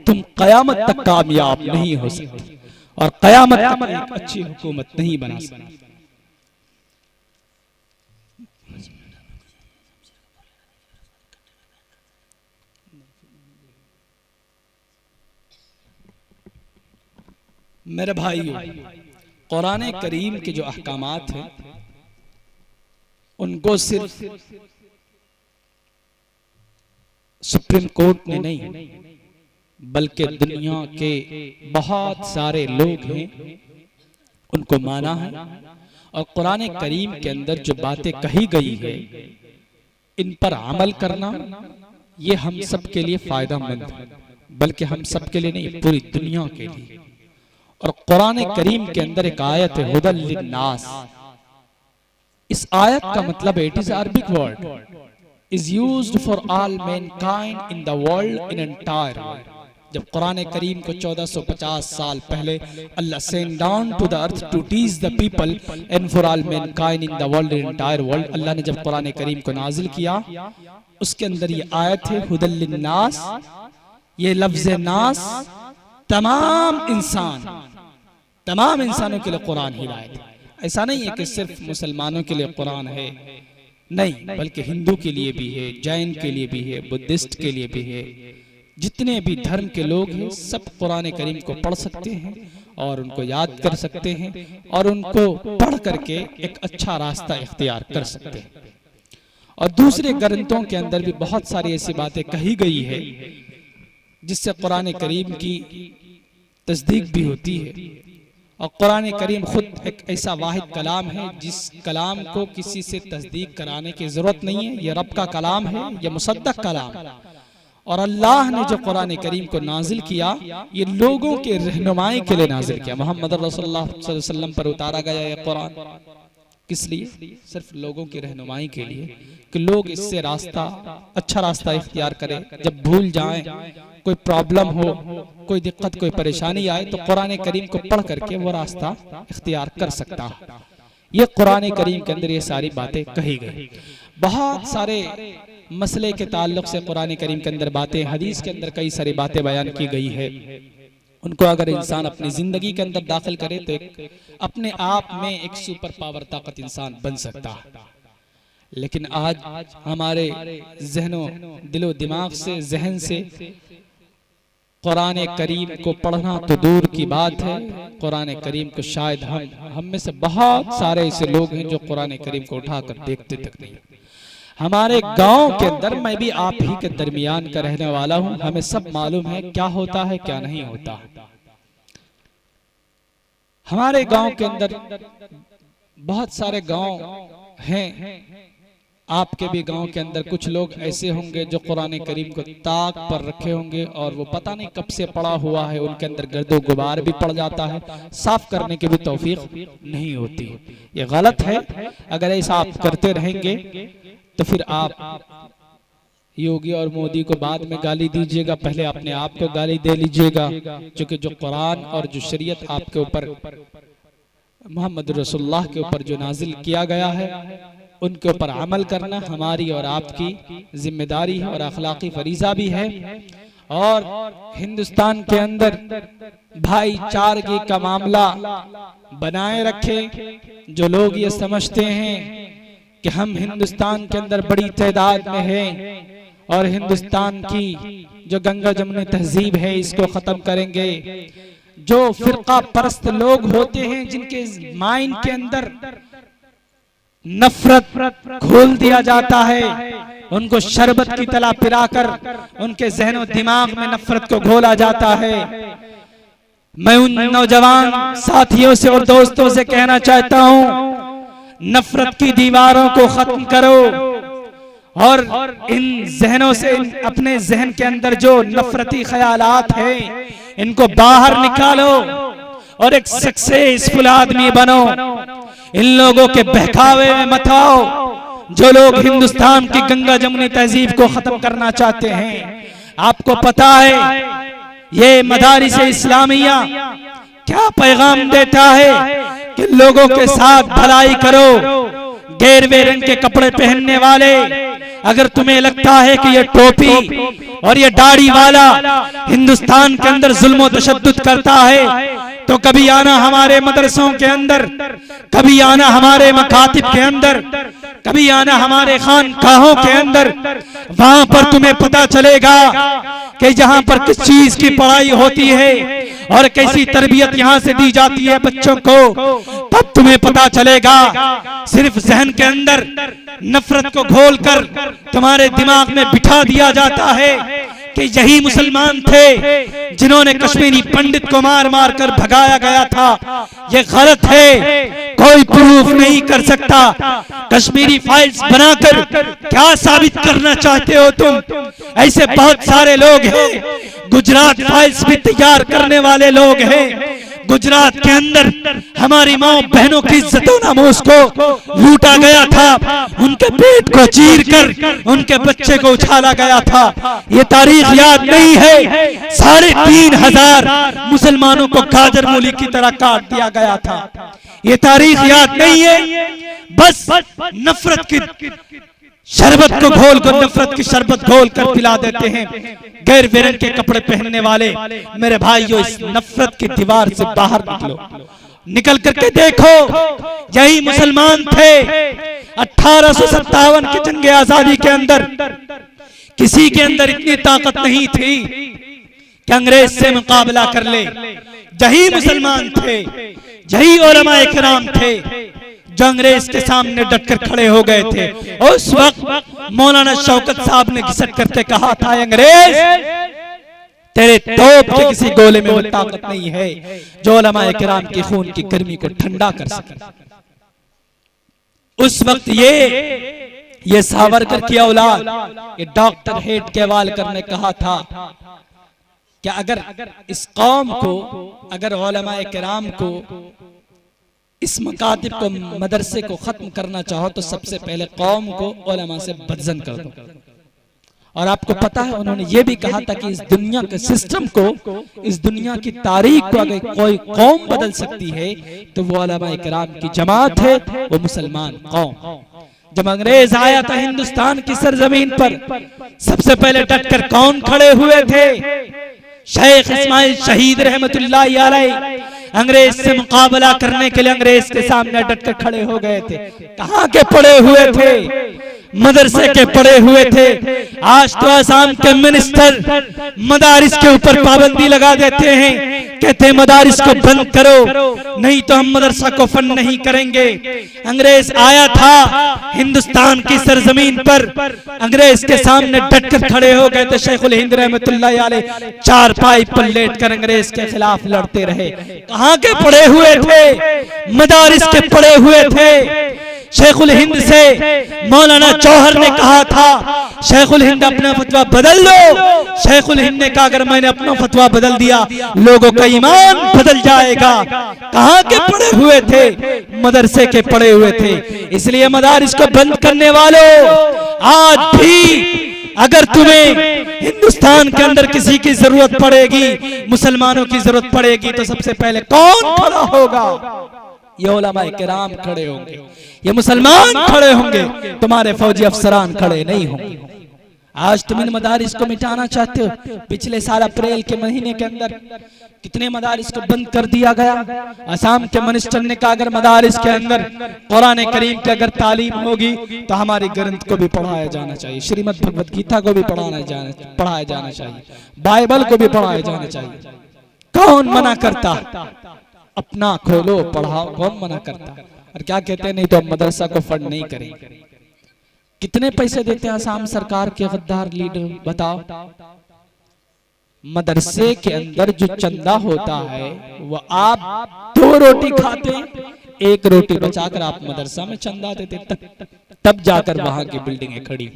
तुम कयामत तक कामयाब नहीं हो सकते और कयामत तक एक अच्छी हुकूमत नहीं बना सकते। मेरे भाइयों, कुरान करीम के जो अहकामात हैं उनको सिर्फ सुप्रीम कोर्ट ने नहीं बल्कि दुनिया के बहुत सारे लोग हैं उनको माना है। और कुरान करीम के अंदर जो बातें कही गई है इन पर अमल करना ये हम सब के लिए फायदेमंद है, बल्कि हम सब के लिए नहीं, पूरी दुनिया के लिए। और कुरान करीम के अंदर एक आयत है हुदल लिन्नास। इस आयत का मतलब it is Arabic word is used for all mankind in the world in entire world। जब कुरान करीम को 1450 साल पहले अल्लाह sent down to the earth to teach the people and for all mankind in the world in entire world, अल्लाह ने जब कुरान करीम को नाजिल किया उसके अंदर ये आयत है हुदल लिन्नास। ये लफ्ज नास तमाम इंसानों के लिए कुरान हिदायत है। ऐसा नहीं है कि सिर्फ मुसलमानों के लिए कुरान है, नहीं, बल्कि हिंदू के लिए भी है, जैन के लिए भी है, बुद्धिस्ट के लिए भी है। जितने भी धर्म के लोग हैं सब कुरान करीम को पढ़ सकते हैं और उनको याद कर सकते हैं और उनको पढ़ करके एक अच्छा रास्ता इख्तियार कर सकते हैं। और दूसरे ग्रंथों के अंदर भी बहुत सारी ऐसी बातें कही गई है जिससे कुरान करीम की तस्दीक भी होती है। और कुरान करीम खुद एक ऐसा वाहिद कलाम है जिस कलाम को किसी से तस्दीक कराने की जरूरत नहीं है। यह रब का कलाम है, यह मुसद्दक कलाम है। और अल्लाह ने जो कुरान करीम को नाजिल किया ये लोगों के रहनुमाई के लिए नाजिल किया। मोहम्मद रसूलुल्लाह सल्लल्लाहु अलैहि वसल्लम पर उतारा गया यह कुरान किस लिए? सिर्फ लोगों की रहनुमाई के लिए कि लोग इससे रास्ता, अच्छा रास्ता इख्तियार करें। जब भूल जाएं, कोई प्रॉब्लम हो, कोई दिक्कत, कोई परेशानी आए तो कुरान करीम को पढ़ करके वो रास्ता इख्तियार कर सकता है। ये कुरान करीम के अंदर ये सारी बातें कही गई। बहुत सारे मसले के ताल्लुक से कुरान करीम के अंदर बातें, हदीस के अंदर कई सारी बातें बयान की गई है। उनको अगर इंसान अपनी जिंदगी के अंदर दाखिल करे तो एक अपने आप में एक सुपर पावर ताकत इंसान बन सकता है। लेकिन आज हमारे जहनों, दिलो दिमाग से, जहन से कुरान करीम को पढ़ना तो दूर की बात है। कुरान करीम को शायद हम में से बहुत सारे ऐसे लोग हैं जो कुरान करीम को उठाकर देखते तक नहीं। हमारे गांव के अंदर, मैं भी आप ही के दरमियान का रहने वाला हूं, हमें सब मालूम है क्या होता है क्या नहीं होता। हमारे गांव के अंदर बहुत सारे गांव हैं आपके भी गांव के अंदर कुछ लोग ऐसे होंगे जो कुरान करीम को ताक पर रखे होंगे और वो पता नहीं कब से पड़ा हुआ है, उनके अंदर गर्दो गुबार भी पड़ जाता है, साफ करने की भी तौफीक नहीं होती। ये गलत है। अगर ऐसा आप करते रहेंगे तो फिर आप योगी और मोदी को बाद में गाली दीजिएगा, पहले अपने आप को गाली दे लीजिएगा, क्योंकि जो कुरान और जो शरीयत आपके ऊपर मोहम्मद रसूलुल्लाह के ऊपर जो नाजिल किया गया है उनके ऊपर अमल करना हमारी और आपकी जिम्मेदारी है और अखलाकी फरीजा भी है। और हिंदुस्तान के अंदर भाईचारगी का मामला बनाए रखे। जो लोग ये समझते हैं कि हम हिंदुस्तान के अंदर बड़ी तादाद में हैं और हिंदुस्तान की जो गंगा जमुनी तहजीब है इसको खत्म करेंगे, जो फिरका परस्त लोग होते हैं जिनके माइंड के अंदर नफरत खोल दिया जाता है, उनको शरबत की तरह पिलाकर उनके जहन दिमाग में नफरत को घोला जाता है। मैं उन नौजवान साथियों से और दोस्तों से कहना चाहता हूं, नफरत की दीवारों को खत्म करो और इन जहनों से अपने जहन के अंदर जो नफरती ख्यालात हैं इनको बाहर निकालो और एक सक्सेसफुल आदमी बनो। इन लोगों के बहकावे में मत आओ जो लोग हिंदुस्तान की गंगा जमुनी तहजीब को खत्म करना चाहते हैं। आपको पता है ये मदारिस इस्लामिया क्या पैगाम देता है कि लोगों के साथ भलाई करो। गेरवे रंग के कपड़े पहनने वाले, अगर तुम्हें लगता है कि ये टोपी और ये दाढ़ी वाला हिंदुस्तान के अंदर जुल्म और तशद्दुद करता है तो कभी आना हमारे मदरसों के अंदर, कभी आना हमारे मकातिब के अंदर, कभी आना हमारे खानकाहों के अंदर। वहां पर तुम्हें पता चलेगा कि जहां पर किस चीज की पढ़ाई होती है और कैसी तरबियत यहां से दी जाती है बच्चों को, तब तुम्हें पता चलेगा। सिर्फ जहन के अंदर नफरत को घोलकर तुम्हारे दिमाग में बिठा दिया जाता है कि यही मुसलमान थे जिन्होंने कश्मीरी पंडित को मार मार कर भगाया गया था। ये गलत है, कोई प्रूफ नहीं कर सकता। कश्मीरी फाइल्स बनाकर क्या साबित करना चाहते हो तुम? ऐसे बहुत सारे लोग हैं। गुजरात फाइल्स भी तैयार करने वाले लोग हैं। गुजरात के अंदर हमारी माँ बहनों की इज्जतों नामूस को लूटा गया था, उनके पेट को चीर कर उनके बच्चे को उछाला गया था। ये तारीख याद नहीं है। 3,500 मुसलमानों को गाजर मूली की तरह काट दिया गया था। ये तारीख याद नहीं है। बस नफरत की शरबत को घोल कर, नफरत की शरबत घोल कर पिला देते हैं। गैर बेरंग के कपड़े पहनने वाले मेरे भाइयों, इस नफरत की दीवार से बाहर निकलो, निकल करके देखो यही मुसलमान थे 1857 की जंग आजादी के अंदर। किसी के अंदर इतनी ताकत नहीं थी कि अंग्रेज से मुकाबला कर ले। यही मुसलमान थे, यही उलमाए किराम थे जो अंग्रेज के सामने डटकर खड़े हो गए थे। उस वक्त मौलाना शौकत साहब ने घिसट करके कहा था, अंग्रेज तेरे तोप के किसी गोले में वो ताकत नहीं है जो उलमाए किराम के खून की गर्मी को ठंडा कर सके। उस वक्त ये सावरकर की औलाद, ये डॉक्टर हेड केवालकर ने कहा था कि अगर इस कौम को, अगर उलमाए किराम को, इस मकातिब को, मदरसे को खत्म करना चाहो तो सबसे पहले कौम को उलमा से बदजन कर दो। और आपको पता है उन्होंने ये भी कहा था कि इस दुनिया के सिस्टम को, इस दुनिया की तारीख को अगर कोई कौम बदल सकती है तो वो उलमा किराम की जमात है, वो मुसलमान कौम। जब अंग्रेज आया था हिंदुस्तान की सरजमीन पर, सबसे पहले डटकर कौन खड़े हुए थे? शेख इस्माइल शहीद रहमतुल्लाह अलैह अंग्रेज से मुकाबला करने के लिए अंग्रेज के सामने डटकर खड़े हो गए थे। कहां के पड़े हुए थे? मदरसे के पड़े हुए थे। आज तो आसाम के मिनिस्टर मदारिस के ऊपर पाबंदी लगा देते हैं, कहते हैं मदारिस को बंद करो नहीं तो हम मदरसा को फंड नहीं करेंगे। अंग्रेज आया था हिंदुस्तान की सरजमीन पर, अंग्रेज के सामने डटकर खड़े हो गए थे। शेखुल हिंद रहमतुल्लाह अलैह चारपाई पर लेटकर अंग्रेज के खिलाफ लड़ते रहे। कहां के पड़े हुए थे? मदारिस के पड़े हुए थे। शेखुल हिंद से मौलाना जौहर ने कहा था शेखुल हिंद अपना फतवा बदल लो। शेखुल हिंद ने कहा अगर मैंने अपना फतवा बदल दिया लोगों का ईमान बदल जाएगा। कहाँ के पढ़े हुए थे? मदरसे के पढ़े हुए थे। इसलिए मदारिस को बंद करने वालों, आज भी अगर तुम्हें हिंदुस्तान के अंदर किसी की जरूरत पड़ेगी, मुसलमानों की जरूरत पड़ेगी, तो सबसे पहले कौन खड़ा होगा? ये उलमाए किराम खड़े होंगे, ये मुसलमान खड़े होंगे, तुम्हारे फौजी अफसरान खड़े नहीं होंगे। आज तुम इन मदारिस को मिटाना चाहते हो। पिछले साल अप्रैल के महीने के अंदर कितने मदारिस को बंद कर दिया गया। असम के मिनिस्टर ने कहा अगर मदारिस के अंदर कुरान करीम की अगर तालीम होगी तो हमारे ग्रंथ को भी पढ़ाया जाना चाहिए, श्रीमद् भगवत गीता को भी पढ़ाया जाना चाहिए, बाइबल को भी पढ़ाया जाना चाहिए। कौन मना करता? अपना खोलो पढ़ाओ, कौन मना करता? और क्या कहते हैं नहीं तो हम मदरसा को फंड नहीं करेंगे। कितने पैसे देते हैं असम सरकार के गद्दार लीडर, बताओ। मदरसे के अंदर जो चंदा होता है वो आप 2 रोटी खाते, 1 रोटी बचाकर आप मदरसा में चंदा देते, तब जाकर वहां की बिल्डिंगें खड़ी,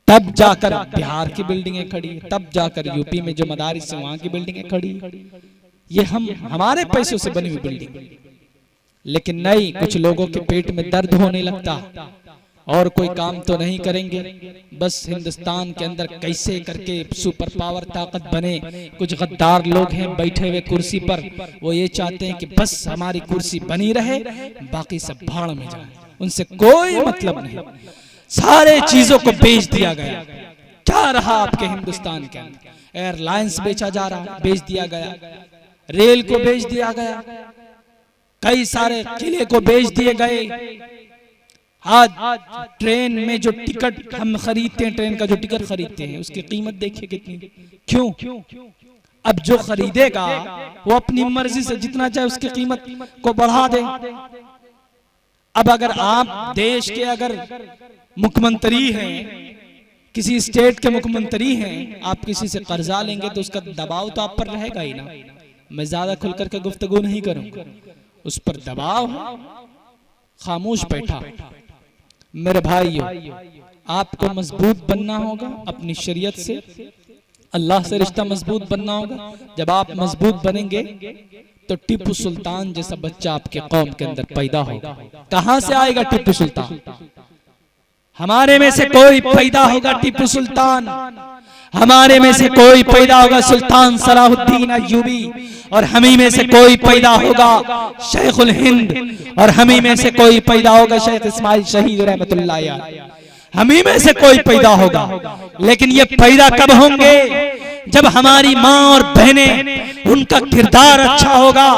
तब जाकर बिहार की बिल्डिंगें खड़ी, तब जाकर यूपी में जो मदारिस है वहां की बिल्डिंगें खड़ी। ये हमारे पैसों से बनी हुई बिल्डिंग। लेकिन नहीं, कुछ लोगों के पेट में दर्द होने लगता और कोई काम तो नहीं करेंगे। बस हिंदुस्तान के अंदर कैसे करके सुपर पावर ताकत बने। कुछ गद्दार लोग हैं बैठे हुए कुर्सी पर, वो ये चाहते हैं कि बस हमारी कुर्सी बनी रहे, बाकी सब भाड़ में जाए, उनसे कोई मतलब नहीं। सारे चीजों को बेच दिया गया। क्या रहा आपके हिंदुस्तान के अंदर? एयरलाइंस बेचा जा रहा, बेच दिया गया, रेल को बेच दिया गया, कई सारे किले को बेच दिए गए। आज ट्रेन में जो टिकट हम खरीदते हैं, ट्रेन का जो टिकट खरीदते हैं उसकी कीमत देखिए कितनी। क्यों? अब जो खरीदेगा वो अपनी मर्जी से जितना चाहे उसकी कीमत को बढ़ा दे। अब अगर आप देश के अगर मुख्यमंत्री हैं, किसी स्टेट के मुख्यमंत्री हैं, आप किसी से कर्जा लेंगे तो उसका दबाव तो आप पर रहेगा ही ना। मैं ज्यादा खुल करके गुफ्तगू नहीं करूंगा, उस पर दबाव खामोश बैठा। मेरे भाइयों, आपको मजबूत बनना होगा अपनी शरीयत से, अल्लाह से रिश्ता मजबूत बनना होगा। जब आप मजबूत बनेंगे तो टीपू सुल्तान जैसा बच्चा आपके कौम के अंदर पैदा होगा। कहां से आएगा टीपू सुल्तान? हमारे में से कोई पैदा होगा टीपू सुल्तान, हमारे में से कोई पैदा होगा सुल्तान सलाहुद्दीन अय्यूबी, और हमी में से कोई पैदा होगा शेखुल हिंद, और हमी में से कोई पैदा होगा शेख इस्माइल शहीद रहमतुल्लाह अलैह। हमी में से कोई पैदा होगा। लेकिन ये पैदा कब होंगे? जब हमारी माँ और बहनें, उनका किरदार अच्छा होगा।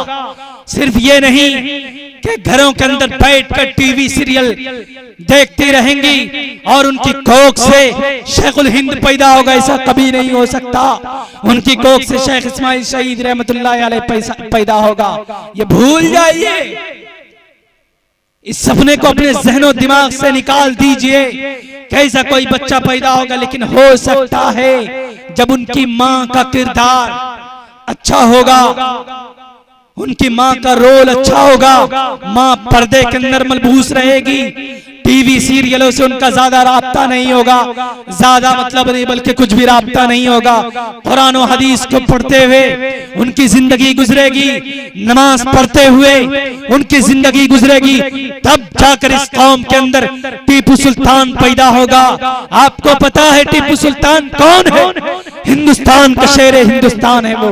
सिर्फ ये नहीं कि घरों के अंदर बैठकर टीवी सीरियल देखती रहेंगी और उनकी कोख से शेखुल हिंद पैदा होगा, ऐसा कभी नहीं हो सकता। उनकी कोख से शेख इस्माइल शहीद रहमतुल्लाह अलैह पैदा होगा, ये भूल जाइए। इस सपने को अपने जहनो दिमाग से निकाल दीजिए। कैसा कोई बच्चा पैदा होगा, लेकिन हो सकता है जब उनकी माँ का किरदार अच्छा होगा, उनकी माँ का रोल अच्छा होगा, माँ पर्दे के अंदर मलबूस रहेगी, टीवी सीरियलों से उनका ज्यादा राब्ता नहीं होगा, ज्यादा मतलब नहीं बल्कि कुछ भी राब्ता नहीं होगा। कुरान और हदीस को पढ़ते हुए उनकी जिंदगी गुजरेगी, नमाज पढ़ते हुए उनकी जिंदगी गुजरेगी, तब जाकर इस कौम के अंदर टीपू सुल्तान पैदा होगा। आपको पता है टीपू सुल्तान कौन है? हिंदुस्तान का शेर हिंदुस्तान है वो।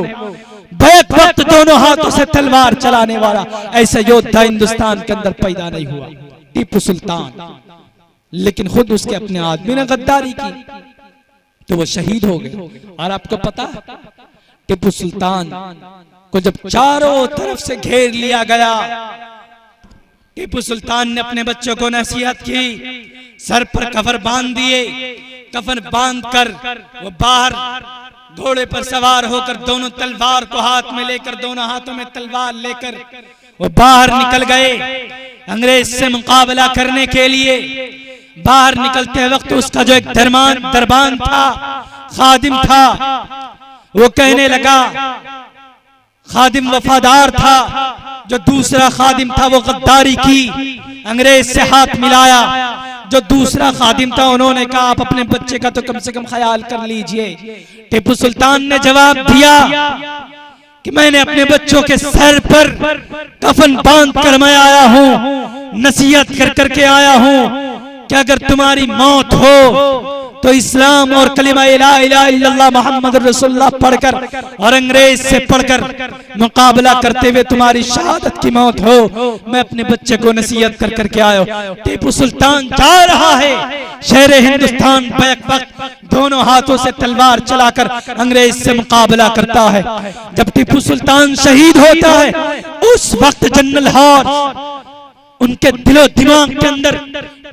बैक वक्त दोनों हाथों से तलवार चलाने वाला ऐसा योद्धा हिंदुस्तान के अंदर पैदा नहीं हुआ, टीपू सुल्तान। लेकिन खुद उसके अपने आदमी ने गद्दारी की तो वो शहीद हो गए। और आपको पता, टीपू सुल्तान को जब चारों तरफ से घेर लिया गया, टीपू सुल्तान ने अपने बच्चों को नसीहत की, सर पर कफन बांध दिए, कफन बांध कर वो बाहर घोड़े पर सवार होकर दोनों तलवार को हाथ में लेकर, दोनों हाथों में तलवार लेकर वो बाहर निकल गए अंग्रेज से मुकाबला करने के लिए। बाहर निकलते वक्त उसका जो एक दरबान था, खादिम था, वो कहने लगा, खादिम वफादार था, जो दूसरा खादिम था वो गद्दारी की, अंग्रेज से हाथ मिलाया। जो दूसरा खादिम था उन्होंने कहा आप अपने बच्चे का तो कम से कम ख्याल कर लीजिए। टिप्पू सुल्तान ने जवाब दिया कि मैंने अपने बच्चों के सर पर कफन बांध कर मैं आया हूं, नसीहत कर करके आया हूं कि अगर तुम्हारी मौत हो तो इस्लाम और कलिमा ला इलाहा इल्लल्लाह मुहम्मद रसूलुल्लाह पढ़कर और अंग्रेज से पढ़कर मुकाबला करते हुए तुम्हारी शहादत की मौत हो। मैं अपने बच्चे को नसीहत कर करके आया। टीपू सुल्तान जा रहा है, शेर हिंदुस्तान बैक वक्त दोनों हाथों से तलवार चलाकर अंग्रेज से मुकाबला करता है। जब टीपू सुल्तान शहीद होता है उस वक्त जनरल हॉर उनके दिलो दिमाग के अंदर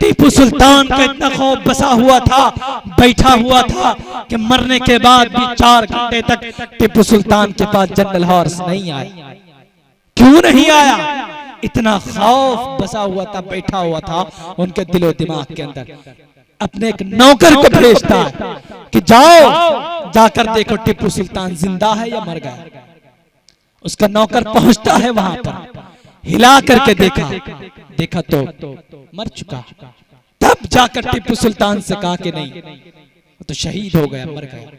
टीपू सुल्तान का इतना खौफ बसा हुआ था, बैठा हुआ था कि मरने के बाद भी 4 घंटे तक टीपू सुल्तान के पास जनरल हॉर्स नहीं आया। क्यों नहीं आया? इतना खौफ बसा हुआ था, बैठा हुआ था उनके दिलो दिमाग के अंदर। अपने एक नौकर को भेजता है कि जाओ जाकर देखो टीपू सुल्तान जिंदा है या मर गया। उसका नौकर पहुंचता है वहां पर, हिला करके देखा तो मर चुका। तब जाकर टीपू सुल्तान से कहा कि नहीं वो तो शहीद हो गया, मर गया।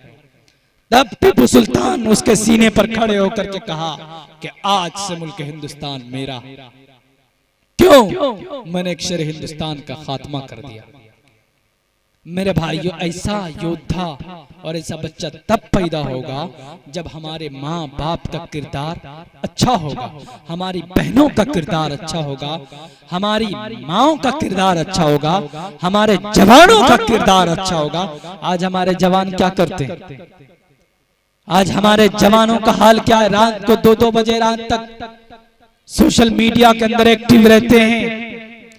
तब टीपू सुल्तान उसके सीने पर खड़े होकर के कहा कि आज से मुल्क हिंदुस्तान मेरा। क्यों? मैंने एक शेर हिंदुस्तान का खात्मा कर दिया। मेरे भाइयों, ऐसा योद्धा और ऐसा बच्चा तब पैदा होगा जब हमारे माँ बाप का किरदार अच्छा होगा, हमारी बहनों का किरदार अच्छा होगा, हमारी माँओं का किरदार अच्छा होगा, हमारे जवानों का किरदार अच्छा होगा। आज हमारे जवान क्या करते हैं? आज हमारे जवानों का हाल क्या है? रात को 2-2 बजे रात तक सोशल मीडिया के अंदर एक्टिव रहते हैं।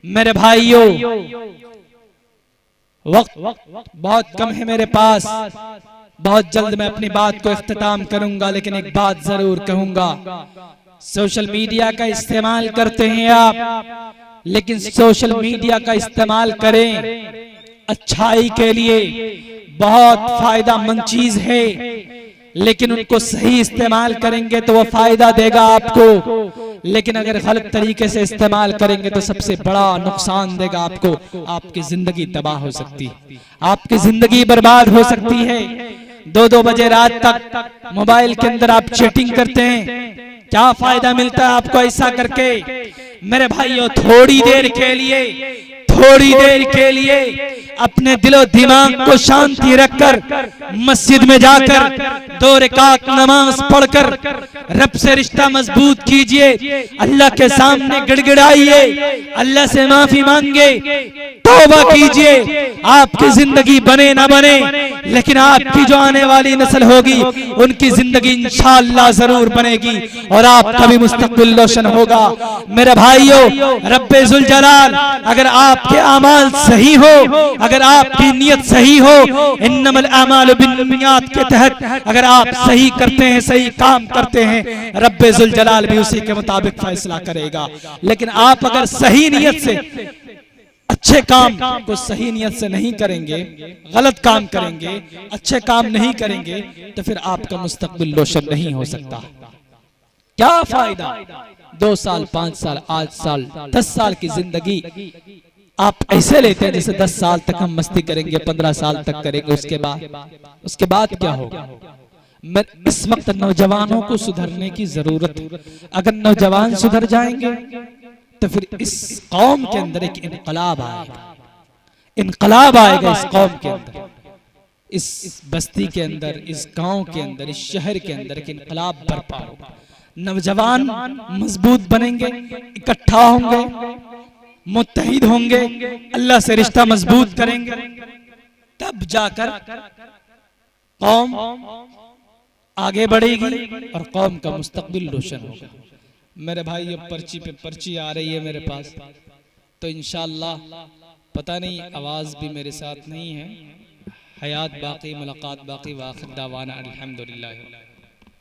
मेरे भाइयों, वक्त बहुत कम है मेरे पास, बहुत जल्द मैं अपनी बात को इख्तिताम करूंगा, लेकिन एक बात जरूर कहूंगा। सोशल मीडिया का इस्तेमाल करते हैं आप, लेकिन सोशल मीडिया का इस्तेमाल करें अच्छाई के लिए, बहुत फायदेमंद चीज है, लेकिन उनको सही इस्तेमाल करेंगे तो वो फायदा देगा आपको। लेकिन अगर गलत तरीके से इस्तेमाल करेंगे तो सबसे बड़ा नुकसान देगा आपको। आपकी जिंदगी तबाह हो सकती है, आपकी जिंदगी बर्बाद हो सकती है। 2-2 बजे रात तक मोबाइल के अंदर आप चैटिंग करते हैं, क्या फायदा मिलता है आपको ऐसा करके? मेरे भाइयों, थोड़ी देर के लिए अपने दिलो दिमाग को शांति रखकर मस्जिद में जाकर 2 रकात नमाज पढ़कर रब से रिश्ता मजबूत कीजिए, अल्लाह के सामने गिड़गिड़ाइए, अल्लाह से माफी मांगे, तौबा कीजिए। आपकी जिंदगी बने ना बने, लेकिन आपकी जो आने वाली नस्ल होगी उनकी जिंदगी इंशाअल्लाह जरूर बनेगी और आपका भी मुस्तकबिल रोशन होगा। मेरे भाइयों, रब्बे जुल जलाल अगर आपके अमाल सही हो, अगर आपकी नियत सही हो, इन्नमल अमालु बिन्नियात के तहत अगर आप सही करते हैं, सही काम करते हैं, रब्बे जुल जलाल भी उसी के मुताबिक फैसला करेगा। लेकिन आप अगर सही नियत से अच्छे काम को सही नियत से नहीं करेंगे, गलत काम करेंगे, अच्छे काम नहीं करेंगे, तो फिर आपका मुस्तकबिल रोशन नहीं हो सकता। क्या फायदा 2 साल, 5 साल, 8 साल, 10 साल की जिंदगी आप ऐसे लेते हैं जैसे 10 साल तक हम मस्ती करेंगे, 15 साल तक करेंगे, उसके बाद क्या होगा? इस वक्त नौजवानों को सुधरने की जरूरत है। अगर नौजवान सुधर जाएंगे तो फिर इस कौम के अंदर एक इनकलाब आएगा इस कौम के अंदर, इस बस्ती के अंदर, इस गांव के अंदर, इस शहर के अंदर एक इनकलाब बर्पा होगा। नौजवान मजबूत बनेंगे, इकट्ठा होंगे, मुत्तहिद होंगे, अल्लाह से रिश्ता मजबूत करेंगे, तब जाकर कौम आगे बढ़ेगी और कौम का मुस्तकबिल रोशन होगा। मेरे भाई, अब पर्ची पे पर्ची आ रही है मेरे पास, तो इंशाअल्लाह पता नहीं आवाज़ भी मेरे साथ नहीं है। हयात बाकी, मुलाकात बाकी, वाखिर दावाना अल्हम्दुलिल्लाह।